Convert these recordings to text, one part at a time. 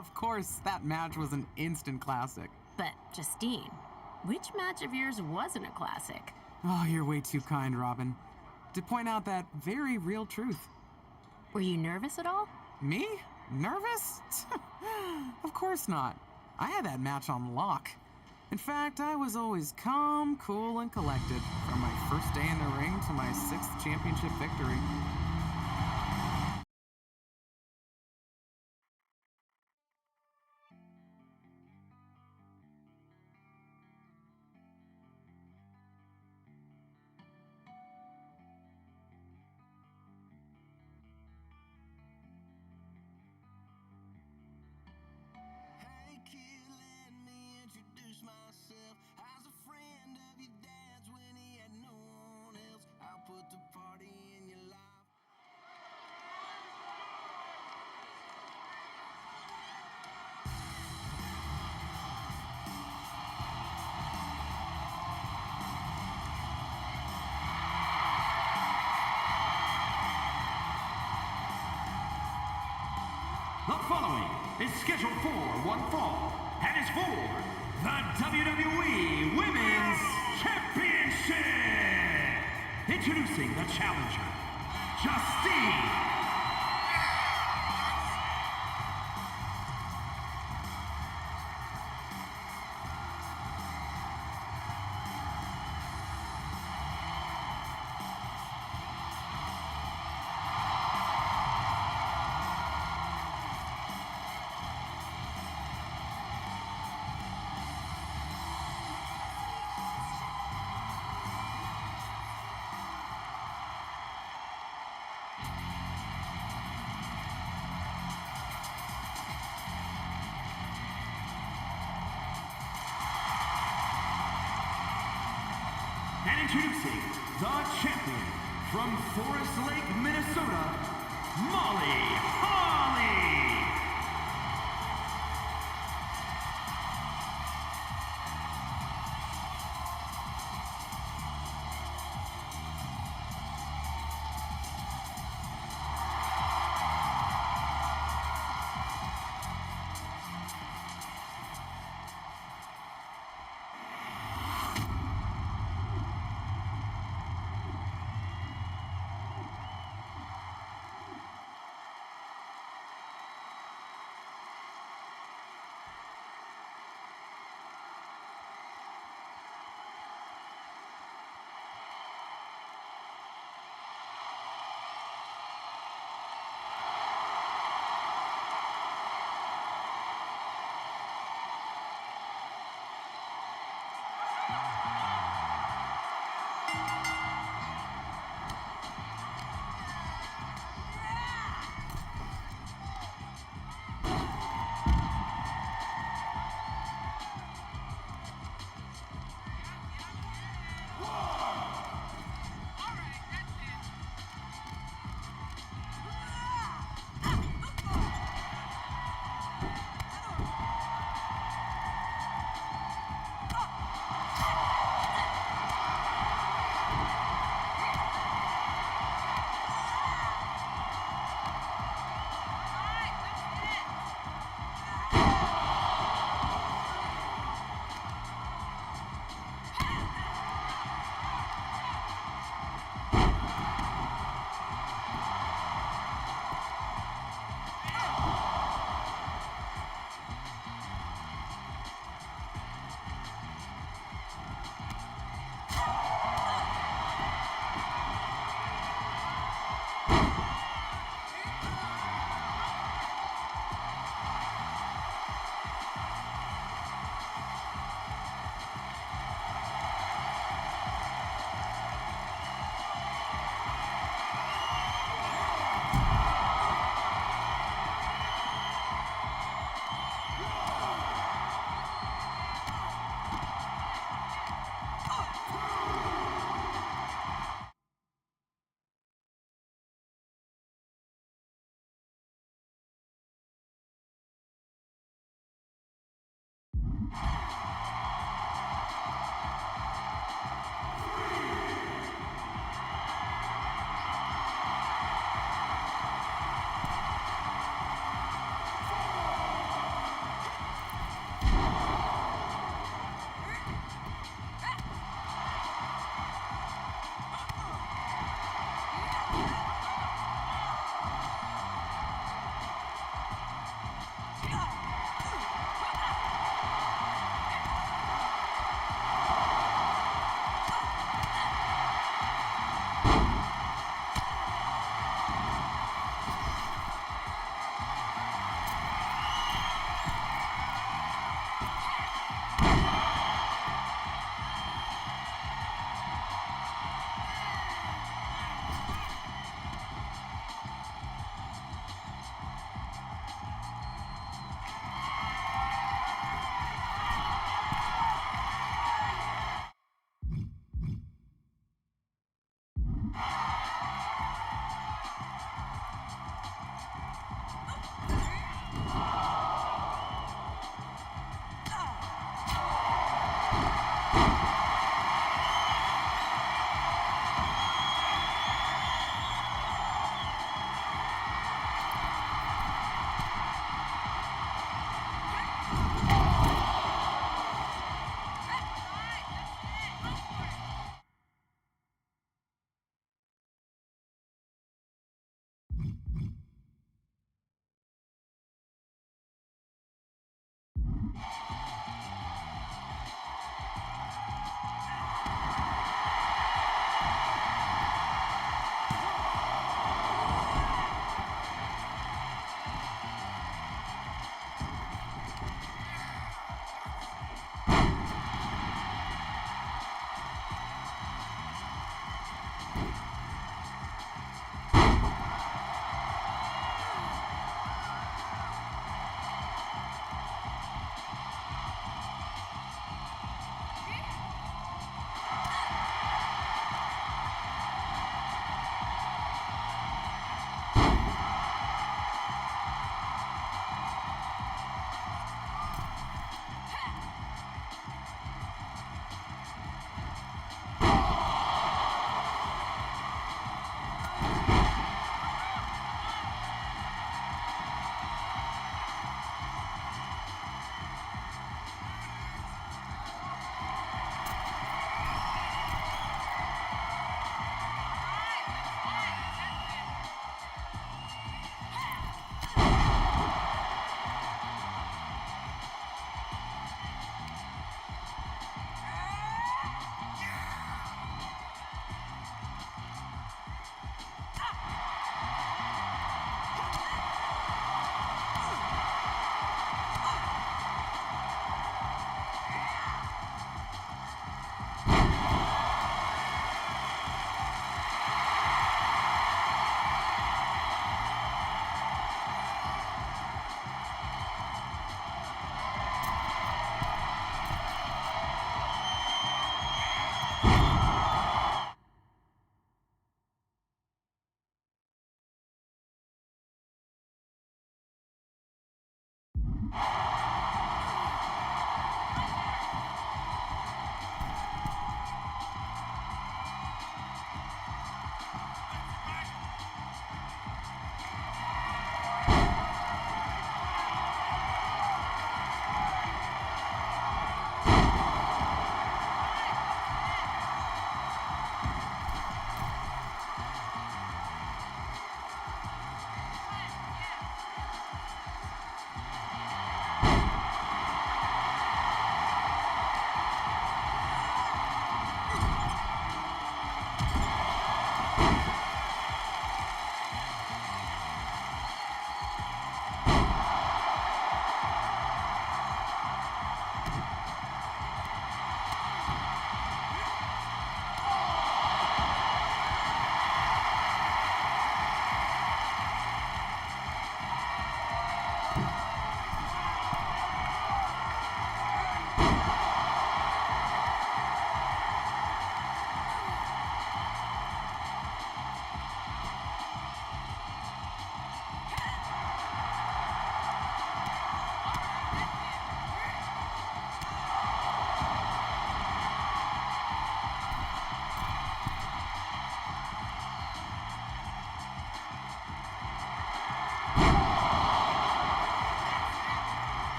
Of course, that match was an instant classic. But, Justine, which match of yours wasn't a classic? Oh, you're way too kind, Robin. To point out that very real truth. Were you nervous at all? Me? Nervous? Of course not. I had that match on lock. In fact, I was always calm, cool, and collected from my first day in the ring to my 6th championship victory. Hey kid, let me introduce myself. I was a friend of your dad's when he had no one else. I'll put the party in your life. The following is scheduled for one fall and is for the WWE Women's Championship. Introducing the challenger, Justine. And introducing the champion from Forest Lake, Minnesota, Molly Holly.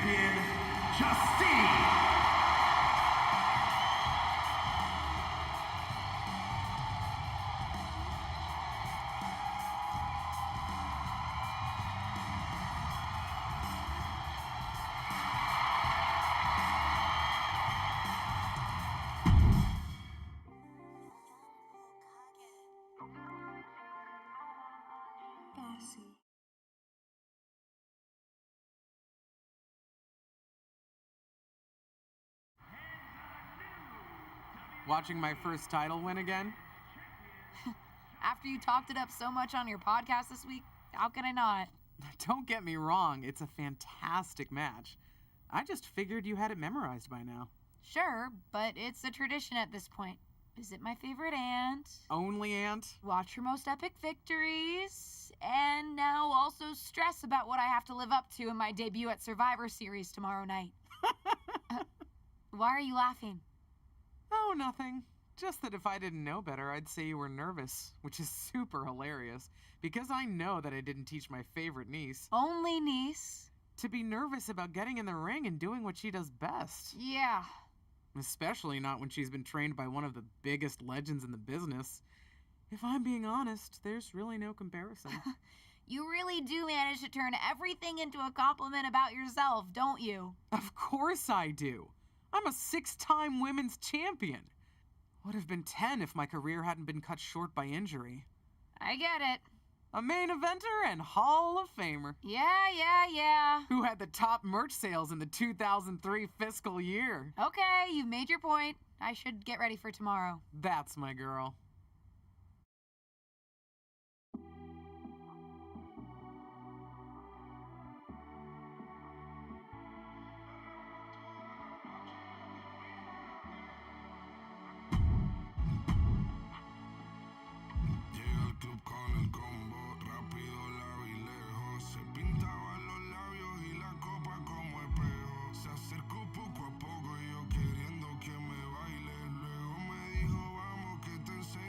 champion, Justine. Watching my first title win again? After you talked it up so much on your podcast this week, how can I not? Don't get me wrong, it's a fantastic match. I just figured you had it memorized by now. Sure, but it's a tradition at this point. Visit my favorite aunt, Only aunt? watch her most epic victories, and now also stress about what I have to live up to in my debut at Survivor Series tomorrow night. Why are you laughing? Oh, nothing. Just that if I didn't know better, I'd say you were nervous, which is super hilarious, because I know that I didn't teach my favorite niece Only niece? to be nervous about getting in the ring and doing what she does best. Yeah. Especially not when she's been trained by one of the biggest legends in the business. If I'm being honest, there's really no comparison. You really do manage to turn everything into a compliment about yourself, don't you? Of course I do. I'm a 6-time women's champion. Would have been 10 if my career hadn't been cut short by injury. I get it. A main eventer and Hall of Famer. Yeah. Who had the top merch sales in the 2003 fiscal year. Okay, you've made your point. I should get ready for tomorrow. That's my girl. Llega al club con el combo, rápido la vi lejos. Se pintaba los labios y la copa como espejo. Se acercó poco a poco y yo queriendo que me baile. Luego me dijo, vamos que te enseño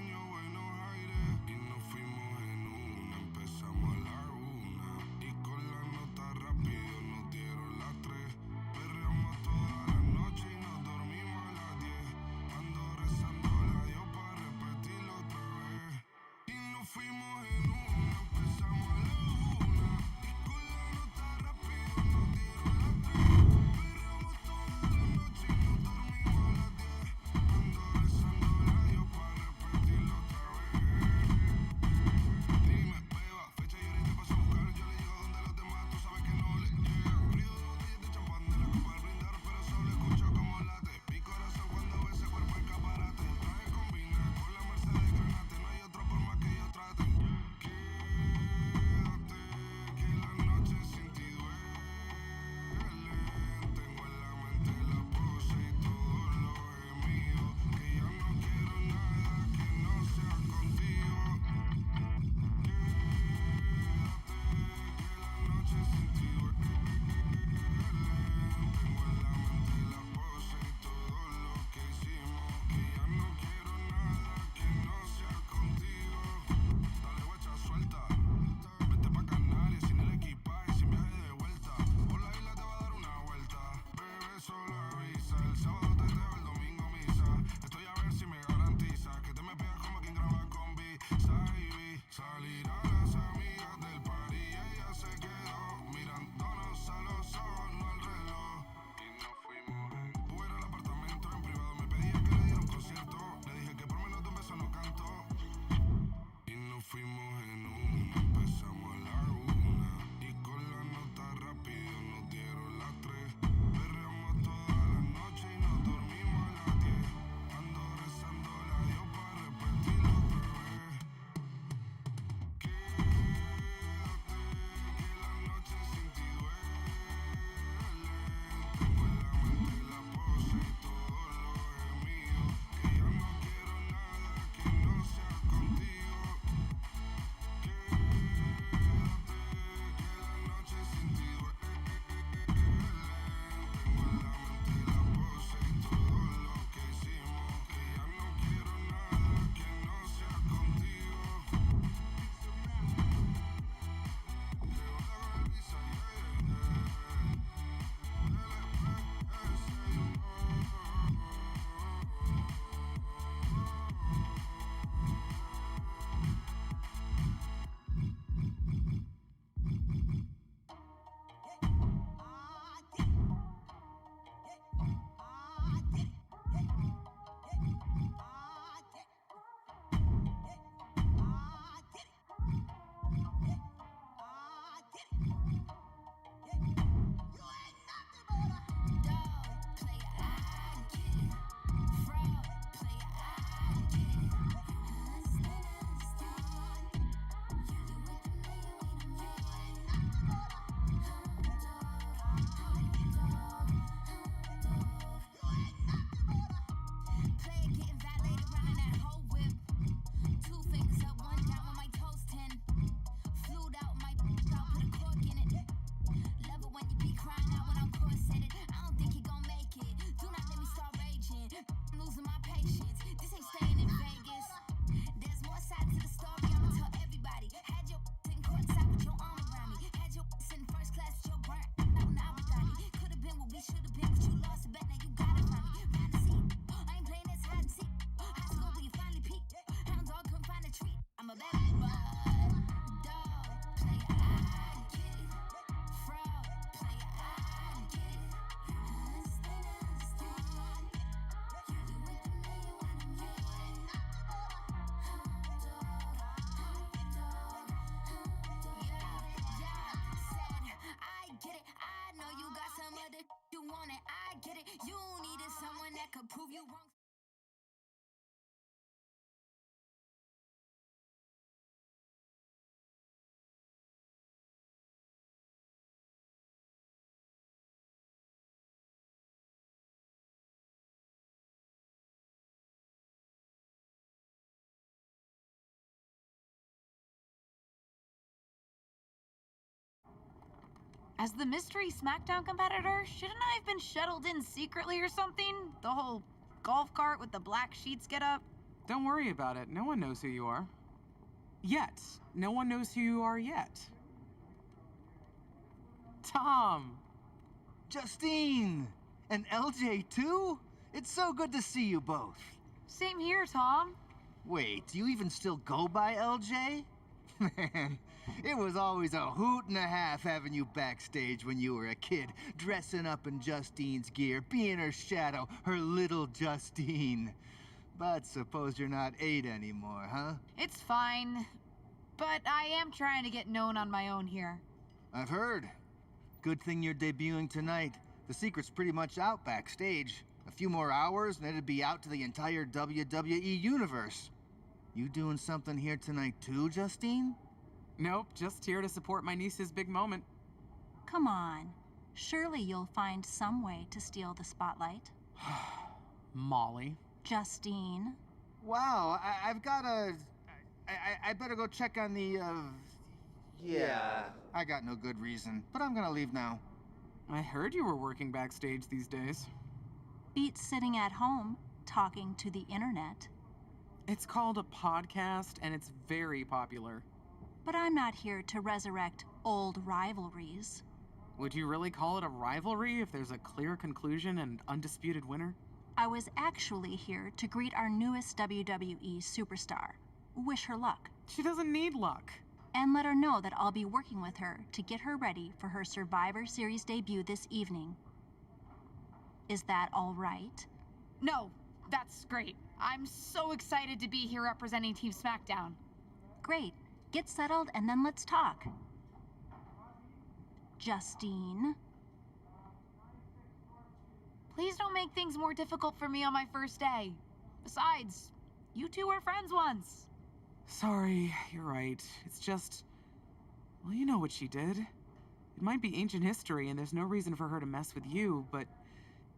You should've been, but you lost it. Bet now you got it from me. Round the seat. I ain't playing this hide and seek. High school when you finally peak. Hound dog couldn't find a treat. I'm a bad dog. Play I get it. Fraud. Play I get it. You want it, I get it. You needed someone that could prove you wrong. As the mystery SmackDown competitor, shouldn't I have been shuttled in secretly or something? The whole golf cart with the black sheets get up? Don't worry about it. No one knows who you are. Yet. No one knows who you are yet. Tom! Justine! And LJ too? It's so good to see you both. Same here, Tom. Wait, do you even still go by LJ? Man, it was always a hoot and a half having you backstage when you were a kid, dressing up in Justine's gear, being her shadow, her little Justine. But suppose you're not 8 anymore, huh? It's fine. But I am trying to get known on my own here. I've heard. Good thing you're debuting tonight. The secret's pretty much out backstage. A few more hours and it'd be out to the entire WWE universe. You doing something here tonight too, Justine? Nope, just here to support my niece's big moment. Come on. Surely you'll find some way to steal the spotlight. Molly. Justine. Wow, I've got a... I better go check on the, Yeah, I got no good reason, but I'm gonna leave now. I heard you were working backstage these days. Beats sitting at home, talking to the internet. It's called a podcast, and it's very popular. But I'm not here to resurrect old rivalries. Would you really call it a rivalry if there's a clear conclusion and undisputed winner? I was actually here to greet our newest WWE superstar. Wish her luck. She doesn't need luck. And let her know that I'll be working with her to get her ready for her Survivor Series debut this evening. Is that all right? No, that's great. I'm so excited to be here representing Team SmackDown. Great. Get settled and then let's talk. Justine. Please don't make things more difficult for me on my first day. Besides, you two were friends once. Sorry, you're right. It's just... Well, you know what she did. It might be ancient history and there's no reason for her to mess with you, but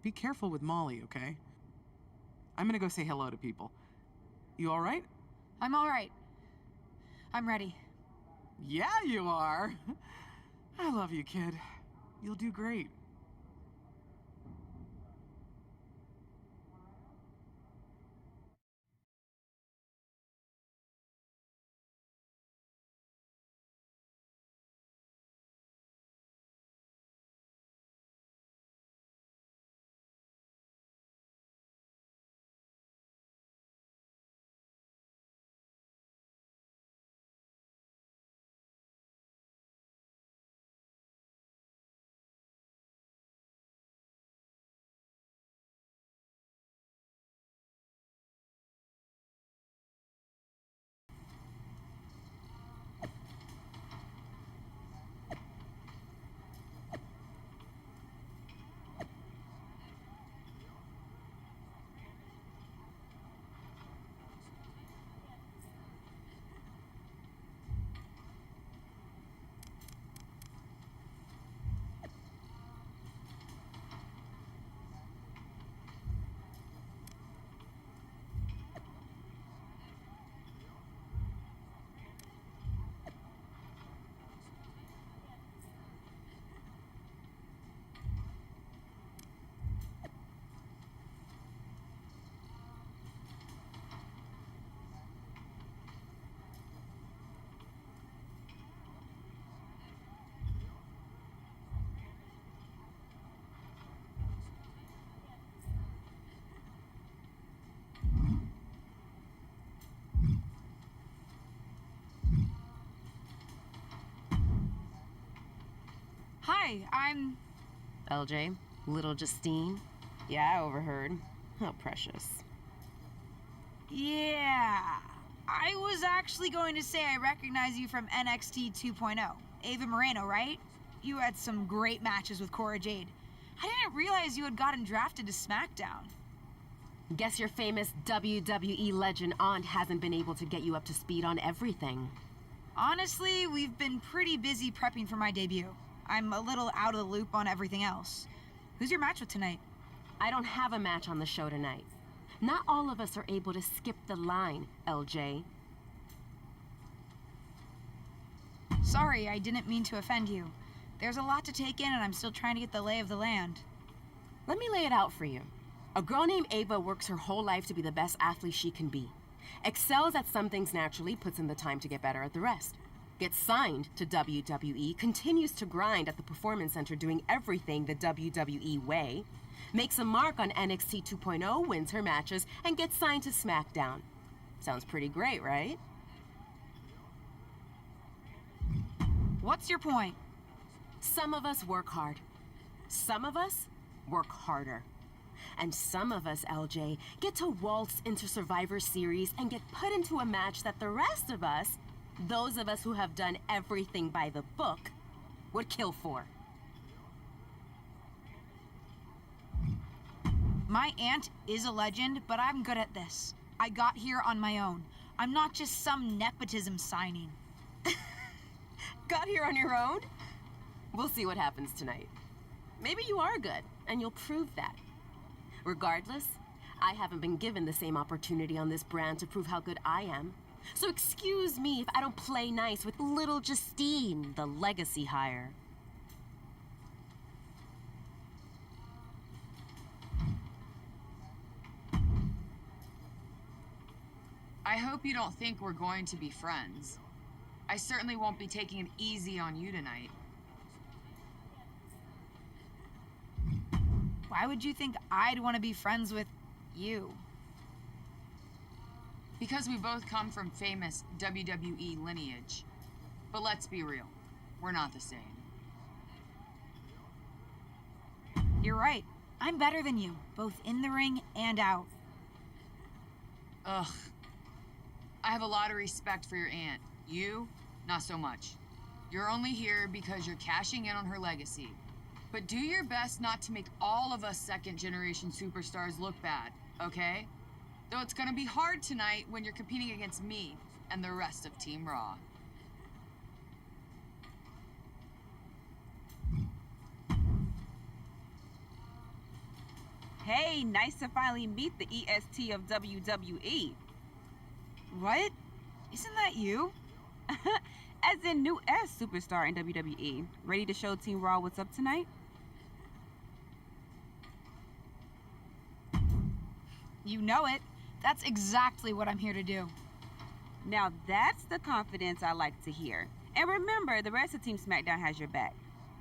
be careful with Molly, okay? I'm gonna go say hello to people. You alright? I'm alright. I'm ready. Yeah, you are. I love you, kid. You'll do great. Hi, I'm... LJ, little Justine. Yeah, I overheard. How precious. Yeah. I was actually going to say I recognize you from NXT 2.0. Ava Moreno, right? You had some great matches with Cora Jade. I didn't realize you had gotten drafted to SmackDown. Guess your famous WWE legend aunt hasn't been able to get you up to speed on everything. Honestly, we've been pretty busy prepping for my debut. I'm a little out of the loop on everything else. Who's your match with tonight? I don't have a match on the show tonight. Not all of us are able to skip the line, LJ. Sorry, I didn't mean to offend you. There's a lot to take in and I'm still trying to get the lay of the land. Let me lay it out for you. A girl named Ava works her whole life to be the best athlete she can be. Excels at some things naturally, puts in the time to get better at the rest. Gets signed to WWE, continues to grind at the Performance Center doing everything the WWE way, makes a mark on NXT 2.0, wins her matches, and gets signed to SmackDown. Sounds pretty great, right? What's your point? Some of us work hard. Some of us work harder. And some of us, LJ, get to waltz into Survivor Series and get put into a match that the rest of us, those of us who have done everything by the book, would kill for. My aunt is a legend, but I'm good at this. I got here on my own. I'm not just some nepotism signing. Got here on your own? We'll see what happens tonight. Maybe you are good, and you'll prove that. Regardless, I haven't been given the same opportunity on this brand to prove how good I am. So excuse me if I don't play nice with little Justine, the legacy hire. I hope you don't think we're going to be friends. I certainly won't be taking it easy on you tonight. Why would you think I'd want to be friends with you? Because we both come from famous WWE lineage. But let's be real, we're not the same. You're right. I'm better than you, both in the ring and out. Ugh. I have a lot of respect for your aunt. You, not so much. You're only here because you're cashing in on her legacy. But do your best not to make all of us second-generation superstars look bad, okay? Though it's gonna be hard tonight when you're competing against me and the rest of Team Raw. Hey, nice to finally meet the EST of WWE. What? Isn't that you? As in new S superstar in WWE. Ready to show Team Raw what's up tonight? You know it. That's exactly what I'm here to do. Now that's the confidence I like to hear. And remember, the rest of Team SmackDown has your back.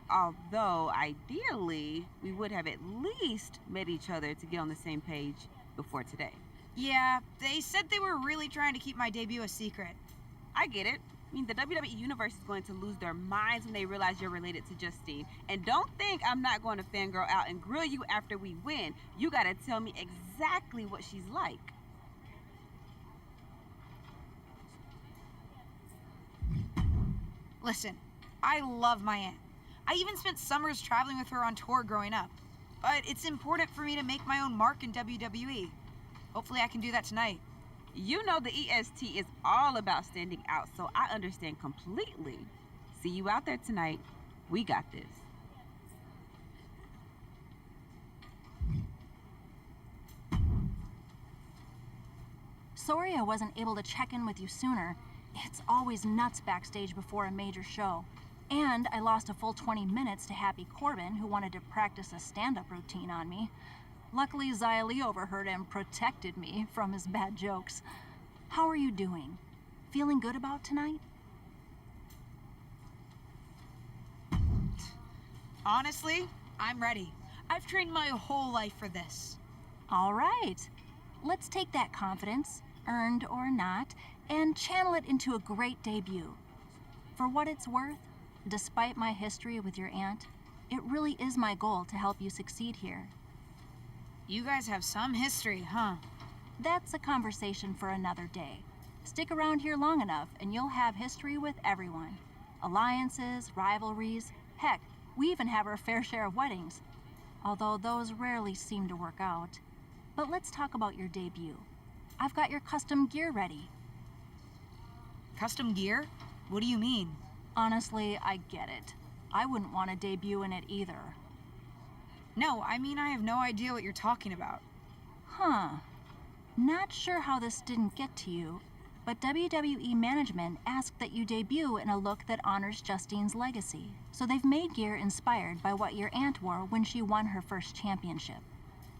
Although, ideally, we would have at least met each other to get on the same page before today. Yeah, they said they were really trying to keep my debut a secret. I get it. I mean, the WWE Universe is going to lose their minds when they realize you're related to Justine. And don't think I'm not going to fangirl out and grill you after we win. You gotta tell me exactly what she's like. Listen, I love my aunt. I even spent summers traveling with her on tour growing up. But it's important for me to make my own mark in WWE. Hopefully I can do that tonight. You know the EST is all about standing out, so I understand completely. See you out there tonight. We got this. Sorry I wasn't able to check in with you sooner. It's always nuts backstage before a major show. And I lost a full 20 minutes to Happy Corbin, who wanted to practice a stand-up routine on me. Luckily, Xia Li overheard and protected me from his bad jokes. How are you doing? Feeling good about tonight? Honestly, I'm ready. I've trained my whole life for this. All right. Let's take that confidence, earned or not, and channel it into a great debut. For what it's worth, despite my history with your aunt, It really is my goal to help you succeed here. You guys have some history, huh? That's a conversation for another day. Stick around here long enough and you'll have history with everyone. Alliances, rivalries, heck, we even have our fair share of weddings. Although those rarely seem to work out. But let's talk about your debut. I've got your custom gear ready. Custom gear? What do you mean? Honestly, I get it. I wouldn't want to debut in it either. No, I mean I have no idea what you're talking about. Huh. Not sure how this didn't get to you, but WWE management asked that you debut in a look that honors Justine's legacy. So they've made gear inspired by what your aunt wore when she won her first championship.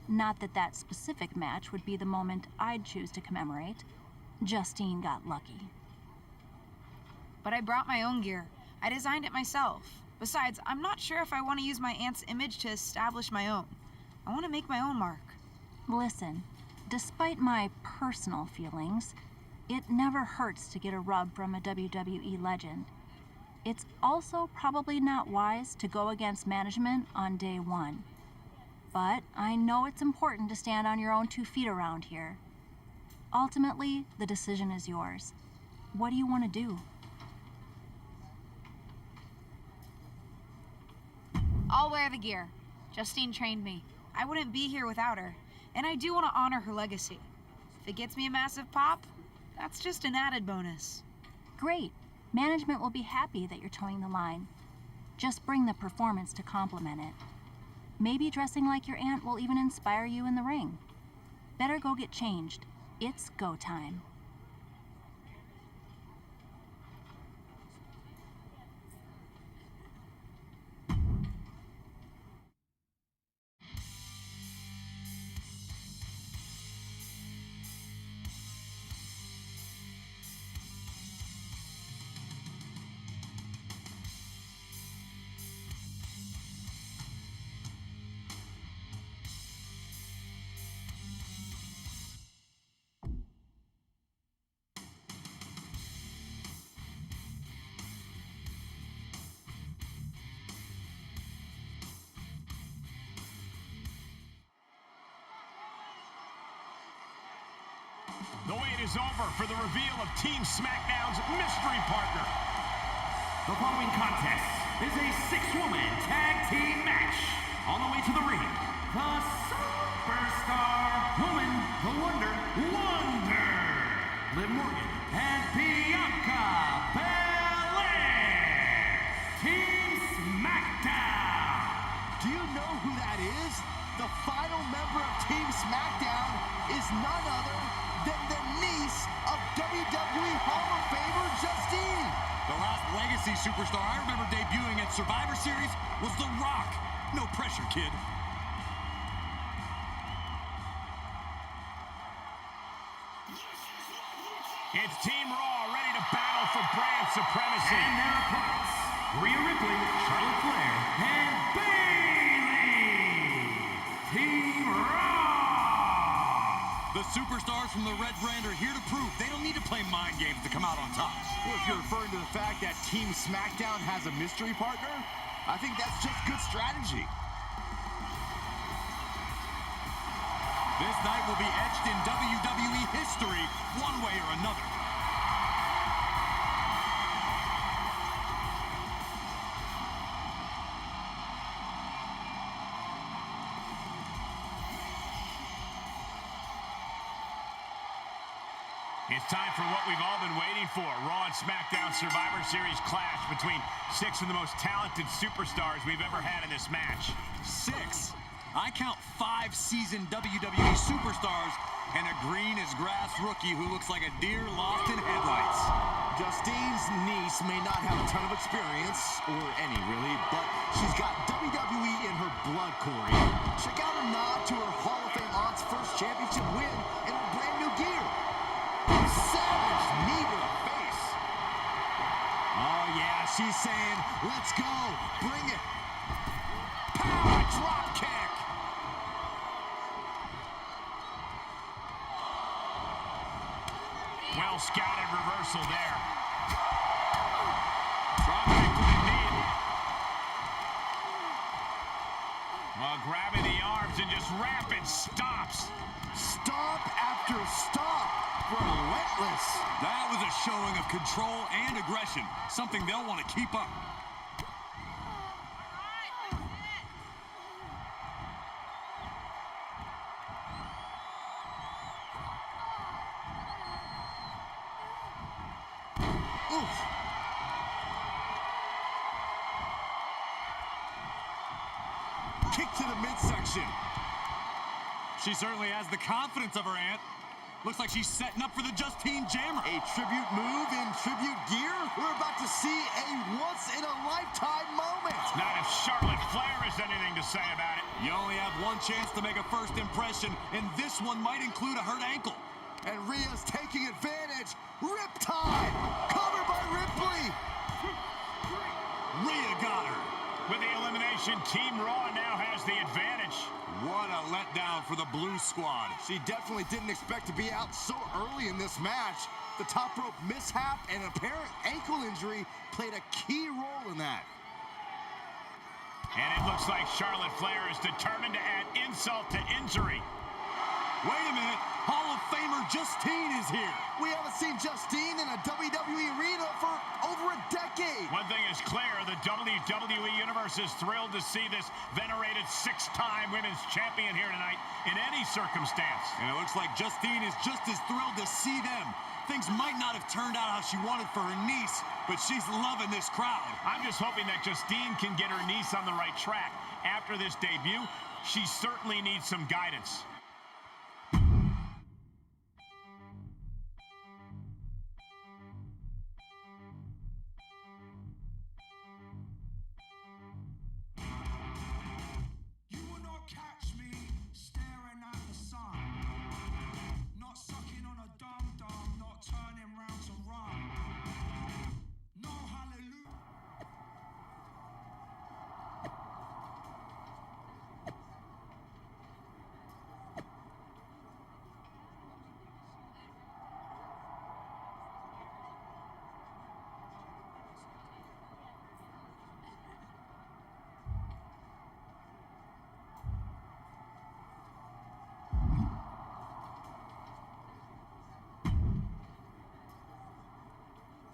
Not that that specific match would be the moment I'd choose to commemorate. Justine got lucky. But I brought my own gear. I designed it myself. Besides, I'm not sure if I want to use my aunt's image to establish my own. I want to make my own mark. Listen, despite my personal feelings, it never hurts to get a rub from a WWE legend. It's also probably not wise to go against management on day one. But I know it's important to stand on your own 2 feet around here. Ultimately, the decision is yours. What do you want to do? I'll wear the gear. Justine trained me. I wouldn't be here without her. And I do want to honor her legacy. If it gets me a massive pop, that's just an added bonus. Great. Management will be happy that you're towing the line. Just bring the performance to complement it. Maybe dressing like your aunt will even inspire you in the ring. Better go get changed. It's go time. The wait is over for the reveal of Team SmackDown's mystery partner. The following contest is a 6-woman tag team match. On the way to the ring, the Superstar Woman, the Wonder, Liv Morgan and Bianca Belair. Team SmackDown. Do you know who that is? The final member of Team SmackDown is none other than the niece of WWE Hall of Famer Justine. The last legacy superstar I remember debuting at Survivor Series was The Rock. No pressure, kid. It's Team Raw ready to battle for brand supremacy. And their opponents, Rhea Ripley, Charlotte Flair, and Bayley. Team Raw. The superstars from the Red Brand are here to prove they don't need to play mind games to come out on top. Well, if you're referring to the fact that Team SmackDown has a mystery partner, I think that's just good strategy. This night will be etched in WWE history one way or another. It's time for what we've all been waiting for. Raw and SmackDown Survivor Series clash between 6 of the most talented superstars we've ever had in this match. 6. I count 5 seasoned WWE superstars and a green-as-grass rookie who looks like a deer lost in headlights. Justine's niece may not have a ton of experience, or any really, but she's got WWE in her blood, Corey. Check out a nod to her Hall of Fame aunt's first championship win in her brand new gear. Savage knee to the face. Oh yeah, she's saying, let's go, bring it. Power drop kick. Well scouted reversal there. Drop kick to the knee. grabbing the arms and just rapid stops. Stomp after stomp. Relentless. That was a showing of control and aggression, something they'll want to keep up. Oof. Kick to the midsection. She certainly has the confidence of her aunt. Looks like she's setting up for the Justine Jammer. A tribute move in tribute gear? We're about to see a once-in-a-lifetime moment. Not if Charlotte Flair has anything to say about it. You only have one chance to make a first impression, and this one might include a hurt ankle. And Rhea's taking advantage. Riptide! Covered by Ripley! Rhea got her. With the elimination, Team Raw now has the advantage. What a letdown for the Blue Squad. She definitely didn't expect to be out so early in this match. The top rope mishap and apparent ankle injury played a key role in that. And it looks like Charlotte Flair is determined to add insult to injury. Wait a minute. Hall of Famer Justine is here. We haven't seen Justine in a WWE arena for over a decade. One thing is clear, the WWE Universe is thrilled to see this venerated six-time women's champion here tonight in any circumstance. And it looks like Justine is just as thrilled to see them. Things might not have turned out how she wanted for her niece, but she's loving this crowd. I'm just hoping that Justine can get her niece on the right track. After this debut, she certainly needs some guidance.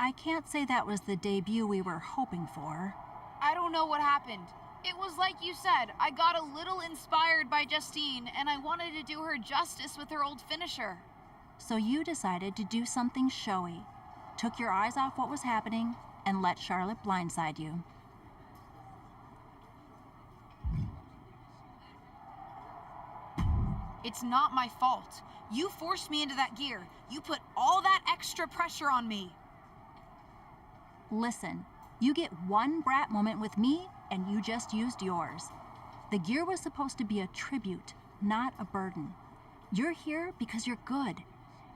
I can't say that was the debut we were hoping for. I don't know what happened. It was like you said, I got a little inspired by Justine, and I wanted to do her justice with her old finisher. So you decided to do something showy, took your eyes off what was happening, and let Charlotte blindside you. It's not my fault. You forced me into that gear. You put all that extra pressure on me. Listen, you get one brat moment with me, and you just used yours. The gear was supposed to be a tribute, not a burden. You're here because you're good,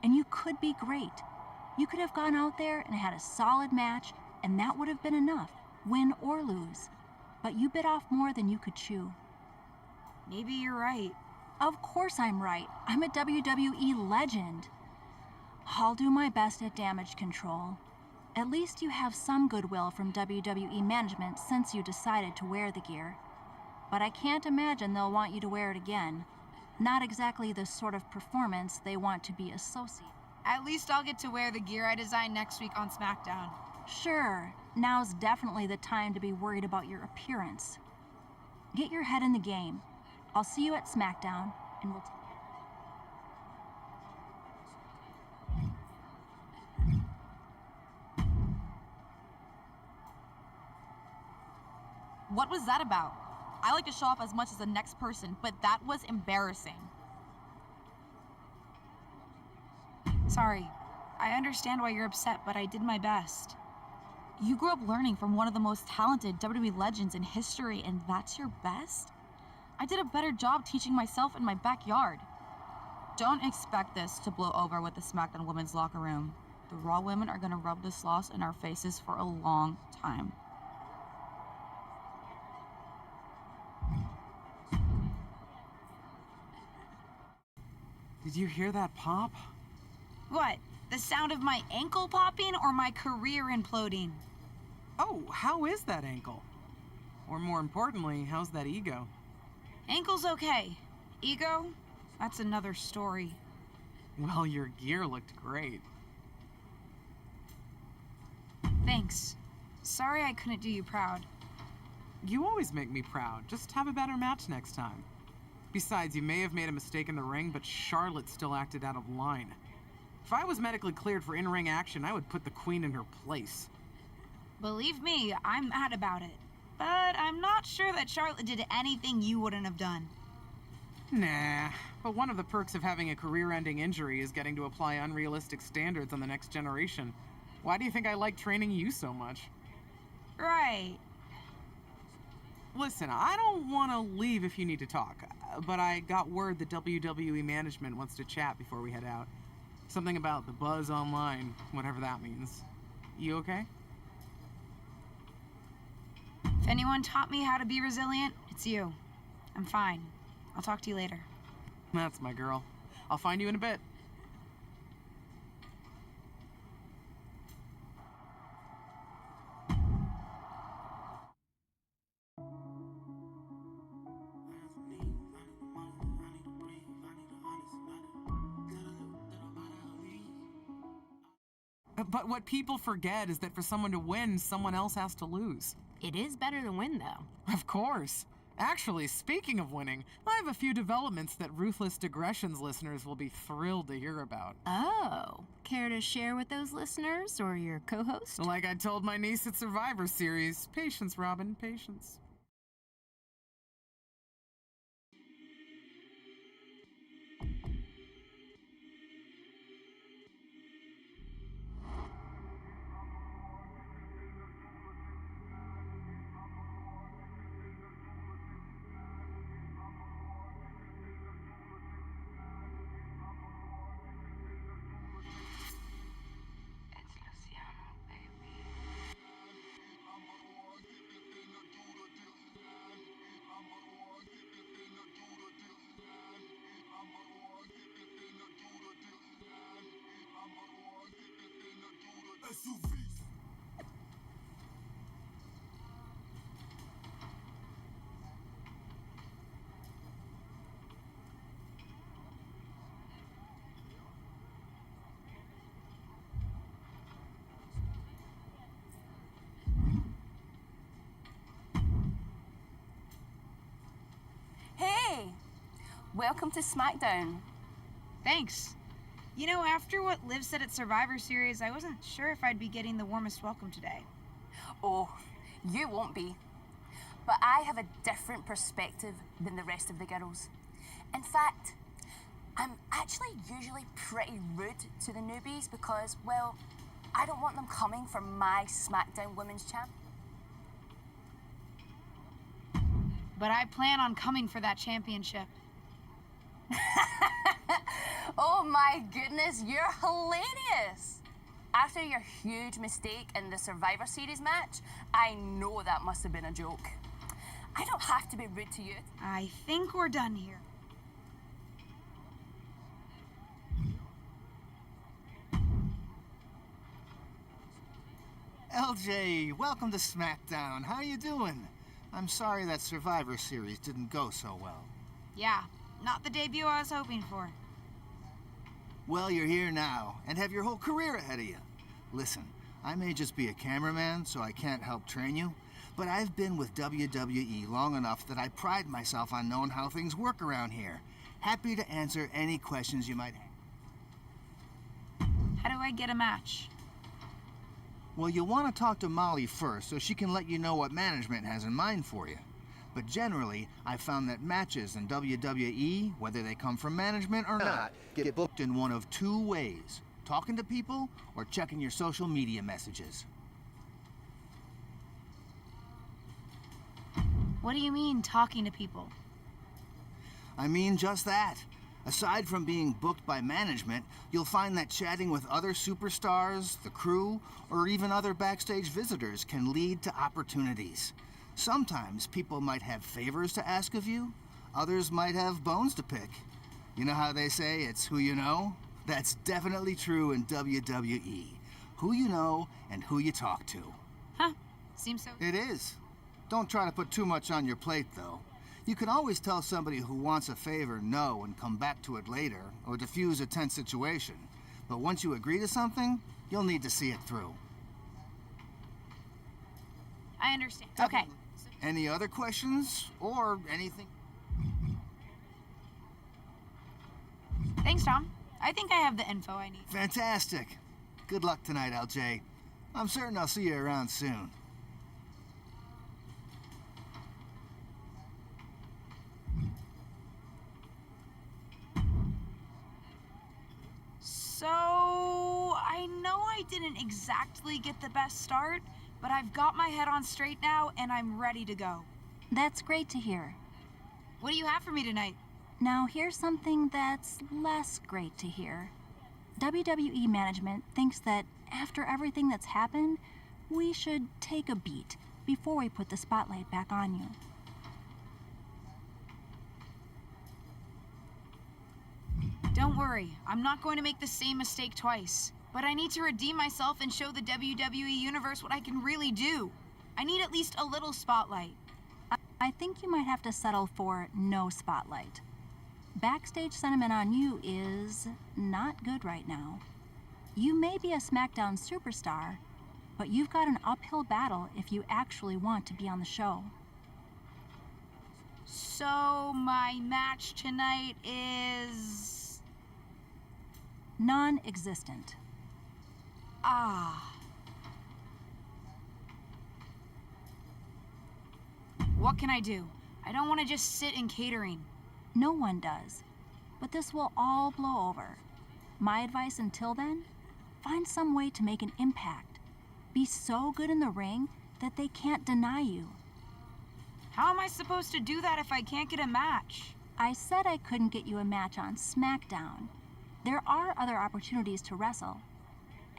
and you could be great. You could have gone out there and had a solid match, and that would have been enough, win or lose. But you bit off more than you could chew. Maybe you're right. Of course I'm right. I'm a WWE legend. I'll do my best at damage control. At least you have some goodwill from WWE management since you decided to wear the gear. But I can't imagine they'll want you to wear it again. Not exactly the sort of performance they want to be associated. At least I'll get to wear the gear I designed next week on SmackDown. Sure, now's definitely the time to be worried about your appearance. Get your head in the game. I'll see you at SmackDown, and we'll What was that about? I like to show off as much as the next person, but that was embarrassing. Sorry. I understand why you're upset, but I did my best. You grew up learning from one of the most talented WWE legends in history, and that's your best? I did a better job teaching myself in my backyard. Don't expect this to blow over with the SmackDown women's locker room. The Raw women are gonna rub this loss in our faces for a long time. Did you hear that pop? What? The sound of my ankle popping or my career imploding? Oh, how is that ankle? Or more importantly, how's that ego? Ankle's okay. Ego? That's another story. Well, your gear looked great. Thanks. Sorry I couldn't do you proud. You always make me proud. Just have a better match next time. Besides, you may have made a mistake in the ring, but Charlotte still acted out of line. If I was medically cleared for in-ring action, I would put the Queen in her place. Believe me, I'm mad about it. But I'm not sure that Charlotte did anything you wouldn't have done. Nah, but one of the perks of having a career-ending injury is getting to apply unrealistic standards on the next generation. Why do you think I like training you so much? Right. Listen, I don't want to leave if you need to talk, but I got word that WWE management wants to chat before we head out. Something about the buzz online, whatever that means. You okay? If anyone taught me how to be resilient, it's you. I'm fine. I'll talk to you later. That's my girl. I'll find you in a bit. But what people forget is that for someone to win, someone else has to lose. It is better to win, though. Of course. Actually, speaking of winning, I have a few developments that Ruthless Digressions listeners will be thrilled to hear about. Oh, care to share with those listeners or your co-host? Like I told my niece at Survivor Series, patience, Robin, patience. Hey! Welcome to SmackDown. Thanks. You know, after what Liv said at Survivor Series, I wasn't sure if I'd be getting the warmest welcome today. Oh, you won't be. But I have a different perspective than the rest of the girls. In fact, I'm actually usually pretty rude to the newbies because, well, I don't want them coming for my SmackDown Women's Champ. But I plan on coming for that championship. Oh my goodness, you're hilarious! After your huge mistake in the Survivor Series match, I know that must have been a joke. I don't have to be rude to you. I think we're done here. LJ, welcome to SmackDown. How you doing? I'm sorry that Survivor Series didn't go so well. Yeah, not the debut I was hoping for. Well, you're here now, and have your whole career ahead of you. Listen, I may just be a cameraman, so I can't help train you, but I've been with WWE long enough that I pride myself on knowing how things work around here. Happy to answer any questions you might have. How do I get a match? Well, you'll want to talk to Molly first so she can let you know what management has in mind for you. But generally, I've found that matches in WWE, whether they come from management or not, get booked in one of two ways: talking to people or checking your social media messages. What do you mean, talking to people? I mean just that. Aside from being booked by management, you'll find that chatting with other superstars, the crew, or even other backstage visitors can lead to opportunities. Sometimes people might have favors to ask of you, others might have bones to pick. You know how they say it's who you know? That's definitely true in WWE. Who you know and who you talk to. Huh, seems so... It is. Don't try to put too much on your plate, though. You can always tell somebody who wants a favor no and come back to it later, or diffuse a tense situation. But once you agree to something, you'll need to see it through. I understand. Okay. Any other questions, or anything? Thanks, Tom. I think I have the info I need. Fantastic. Good luck tonight, LJ. I'm certain I'll see you around soon. So, I know I didn't exactly get the best start, but I've got my head on straight now and I'm ready to go. That's great to hear. What do you have for me tonight? Now, here's something that's less great to hear. WWE management thinks that after everything that's happened, we should take a beat before we put the spotlight back on you. Don't worry, I'm not going to make the same mistake twice. But I need to redeem myself and show the WWE Universe what I can really do. I need at least a little spotlight. I think you might have to settle for no spotlight. Backstage sentiment on you is not good right now. You may be a SmackDown superstar, but you've got an uphill battle if you actually want to be on the show. So, my match tonight is... non-existent. Ah. What can I do? I don't want to just sit in catering. No one does. But this will all blow over. My advice until then, find some way to make an impact. Be so good in the ring that they can't deny you. How am I supposed to do that if I can't get a match? I said I couldn't get you a match on SmackDown. There are other opportunities to wrestle.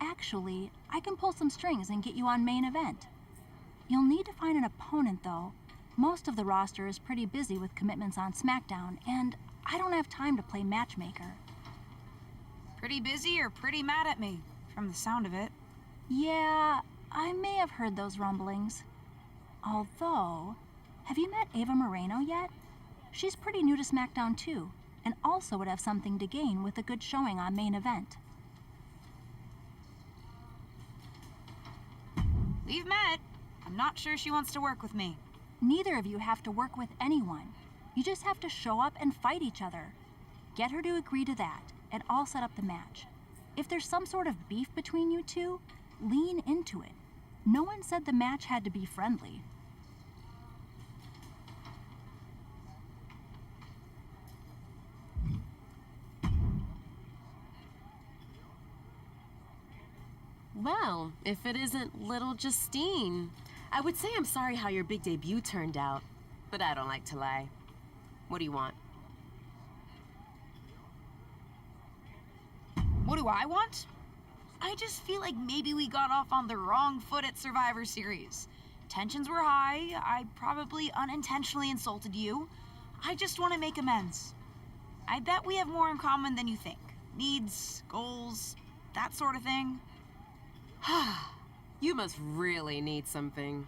Actually, I can pull some strings and get you on main event. You'll need to find an opponent, though. Most of the roster is pretty busy with commitments on SmackDown, and I don't have time to play matchmaker. Pretty busy or pretty mad at me, from the sound of it. Yeah, I may have heard those rumblings. Although, have you met Ava Moreno yet? She's pretty new to SmackDown too, and also would have something to gain with a good showing on main event. We've met. I'm not sure she wants to work with me. Neither of you have to work with anyone. You just have to show up and fight each other. Get her to agree to that, and I'll set up the match. If there's some sort of beef between you two, lean into it. No one said the match had to be friendly. Well, if it isn't little Justine, I would say I'm sorry how your big debut turned out, but I don't like to lie. What do you want? What do I want? I just feel like maybe we got off on the wrong foot at Survivor Series. Tensions were high. I probably unintentionally insulted you. I just want to make amends. I bet we have more in common than you think. Needs, goals, that sort of thing. You must really need something.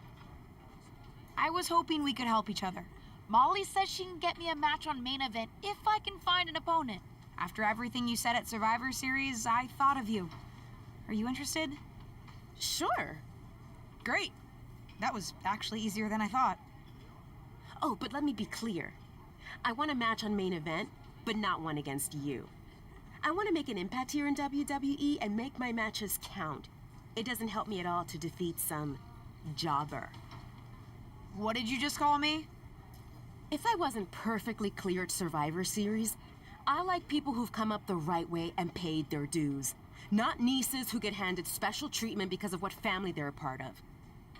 I was hoping we could help each other. Molly says she can get me a match on main event if I can find an opponent. After everything you said at Survivor Series, I thought of you. Are you interested? Sure. Great. That was actually easier than I thought. Oh, but let me be clear. I want a match on main event, but not one against you. I want to make an impact here in WWE and make my matches count. It doesn't help me at all to defeat some jobber. What did you just call me? If I wasn't perfectly clear at Survivor Series, I like people who've come up the right way and paid their dues. Not nieces who get handed special treatment because of what family they're a part of.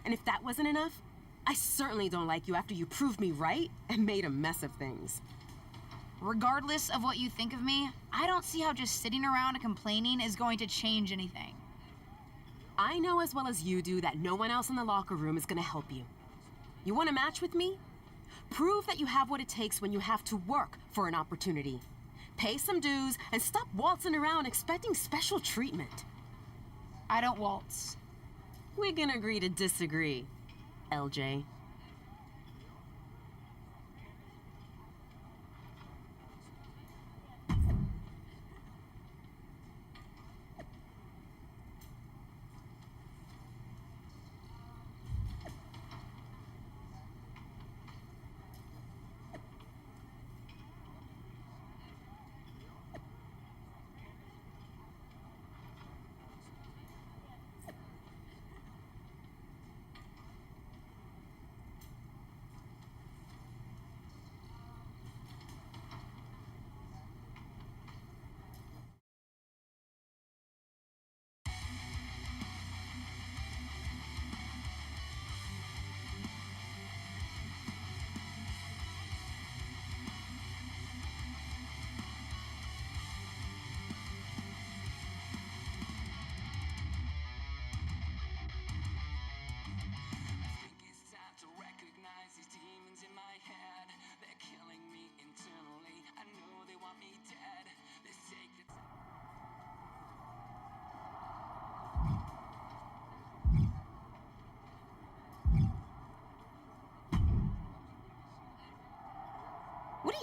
And if that wasn't enough, I certainly don't like you after you proved me right and made a mess of things. Regardless of what you think of me, I don't see how just sitting around and complaining is going to change anything. I know as well as you do that no one else in the locker room is going to help you. You want a match with me? Prove that you have what it takes when you have to work for an opportunity. Pay some dues and stop waltzing around expecting special treatment. I don't waltz. We can agree to disagree, LJ.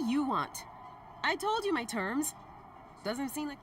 you want? I told you my terms. Doesn't seem like...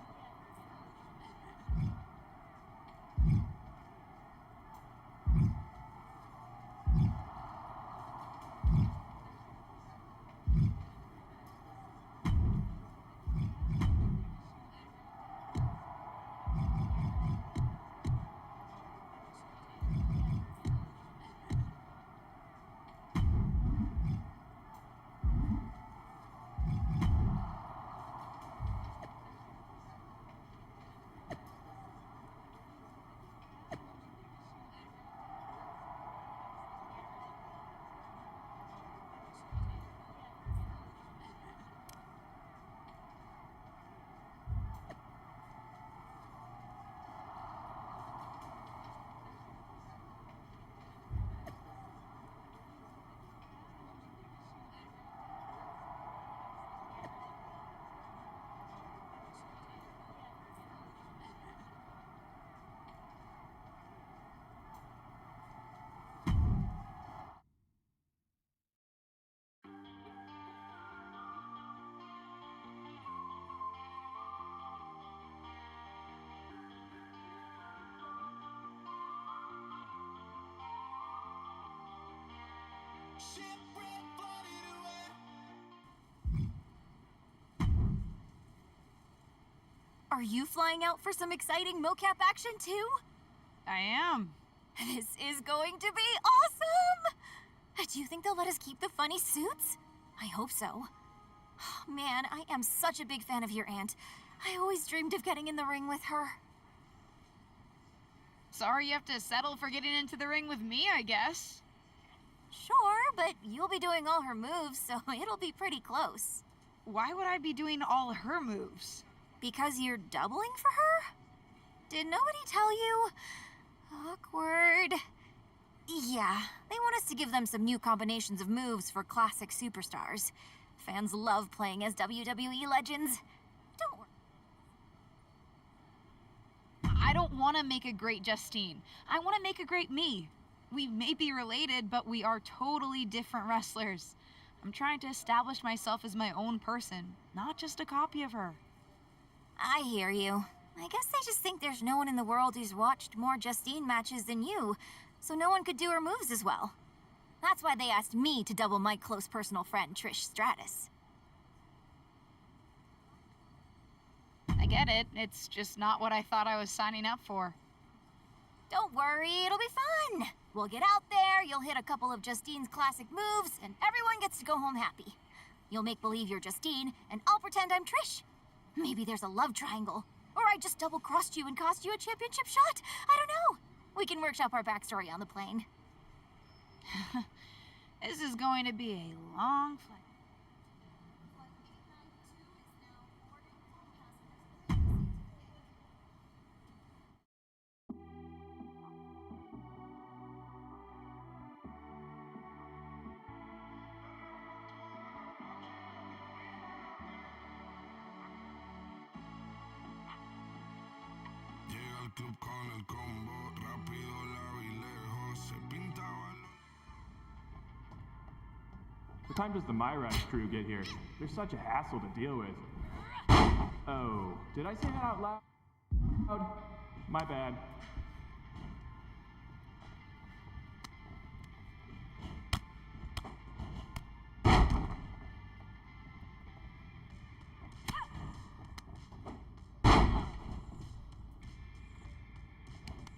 Are you flying out for some exciting mocap action too? I am. This is going to be awesome! Do you think they'll let us keep the funny suits? I hope so. Man, I am such a big fan of your aunt. I always dreamed of getting in the ring with her. Sorry you have to settle for getting into the ring with me, I guess. Sure, but you'll be doing all her moves, so it'll be pretty close. Why would I be doing all her moves? Because you're doubling for her? Did nobody tell you? Awkward. Yeah, they want us to give them some new combinations of moves for classic superstars. Fans love playing as WWE legends. Don't worry. I don't want to make a great Justine. I want to make a great me. We may be related, but we are totally different wrestlers. I'm trying to establish myself as my own person, not just a copy of her. I hear you. I guess they just think there's no one in the world who's watched more Justine matches than you, so no one could do her moves as well. That's why they asked me to double my close personal friend, Trish Stratus. I get it. It's just not what I thought I was signing up for. Don't worry, it'll be fun. We'll get out there, you'll hit a couple of Justine's classic moves, and everyone gets to go home happy. You'll make believe you're Justine, and I'll pretend I'm Trish. Maybe there's a love triangle. Or I just double-crossed you and cost you a championship shot. I don't know. We can workshop our backstory on the plane. This is going to be a long flight. Club con el combo, rápido, la vi lejos, se pintaba. What time does the MyRise crew get here? They're such a hassle to deal with. Oh, did I say that out loud? My bad.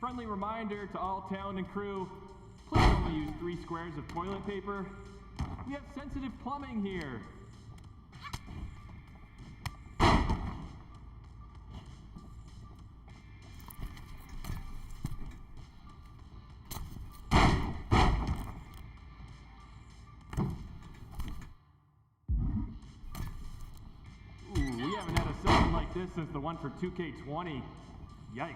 Friendly reminder to all talent and crew, please only use 3 squares of toilet paper. We have sensitive plumbing here. Ooh, we haven't had a session like this since the one for 2K20. Yikes.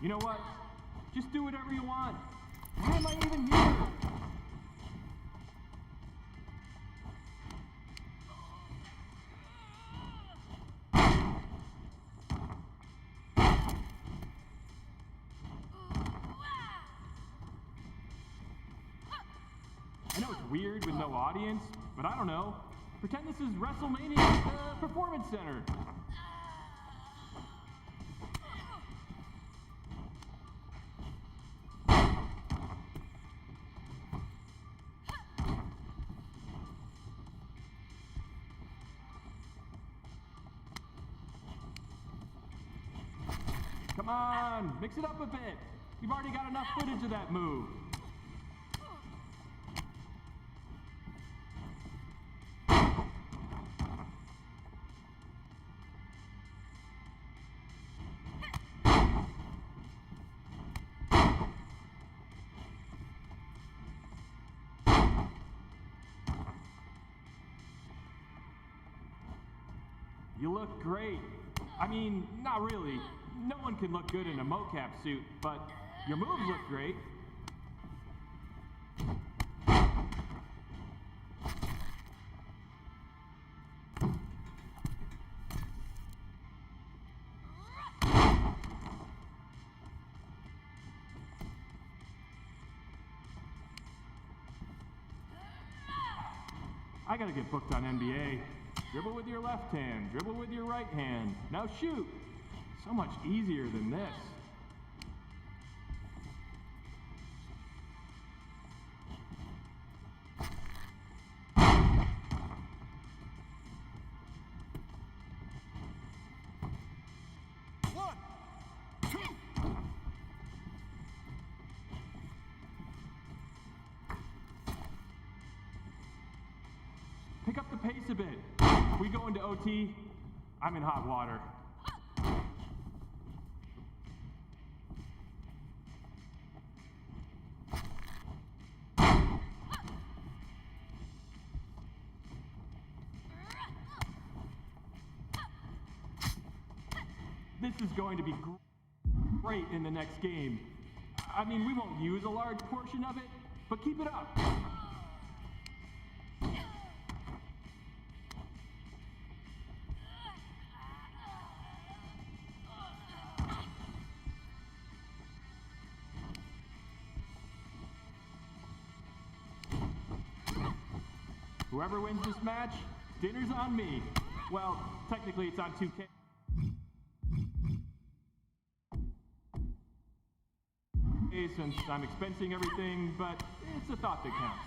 You know what? Just do whatever you want. Why am I even here? I know it's weird with no audience, but I don't know. Pretend this is WrestleMania at the Performance Center. Come on, mix it up a bit. You've already got enough footage of that move. You look great. I mean, not really. No one can look good in a mocap suit, but your moves look great. I gotta get booked on NBA. Dribble with your left hand, dribble with your right hand. Now shoot! So much easier than this. One, two. Pick up the pace a bit. We go into OT, I'm in hot water. This is going to be great in the next game. I mean, we won't use a large portion of it, but keep it up. Whoever wins this match, dinner's on me. Well, technically it's on 2K. Since I'm expensing everything, but it's a thought that counts.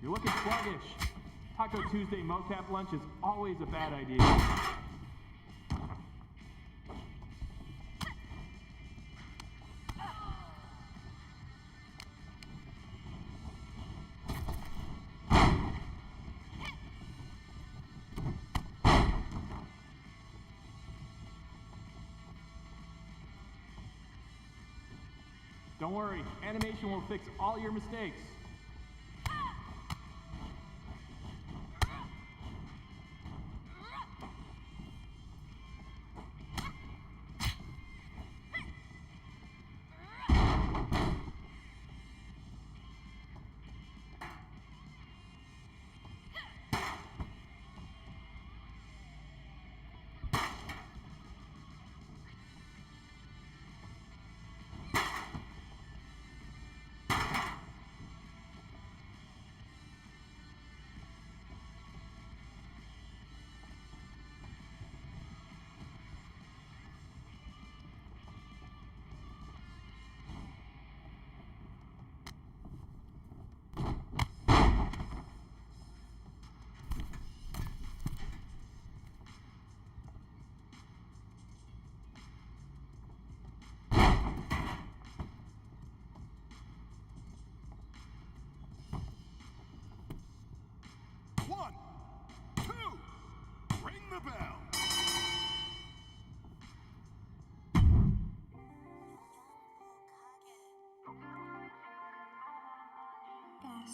You're looking sluggish. Taco Tuesday mocap lunch is always a bad idea. Don't worry, animation will fix all your mistakes.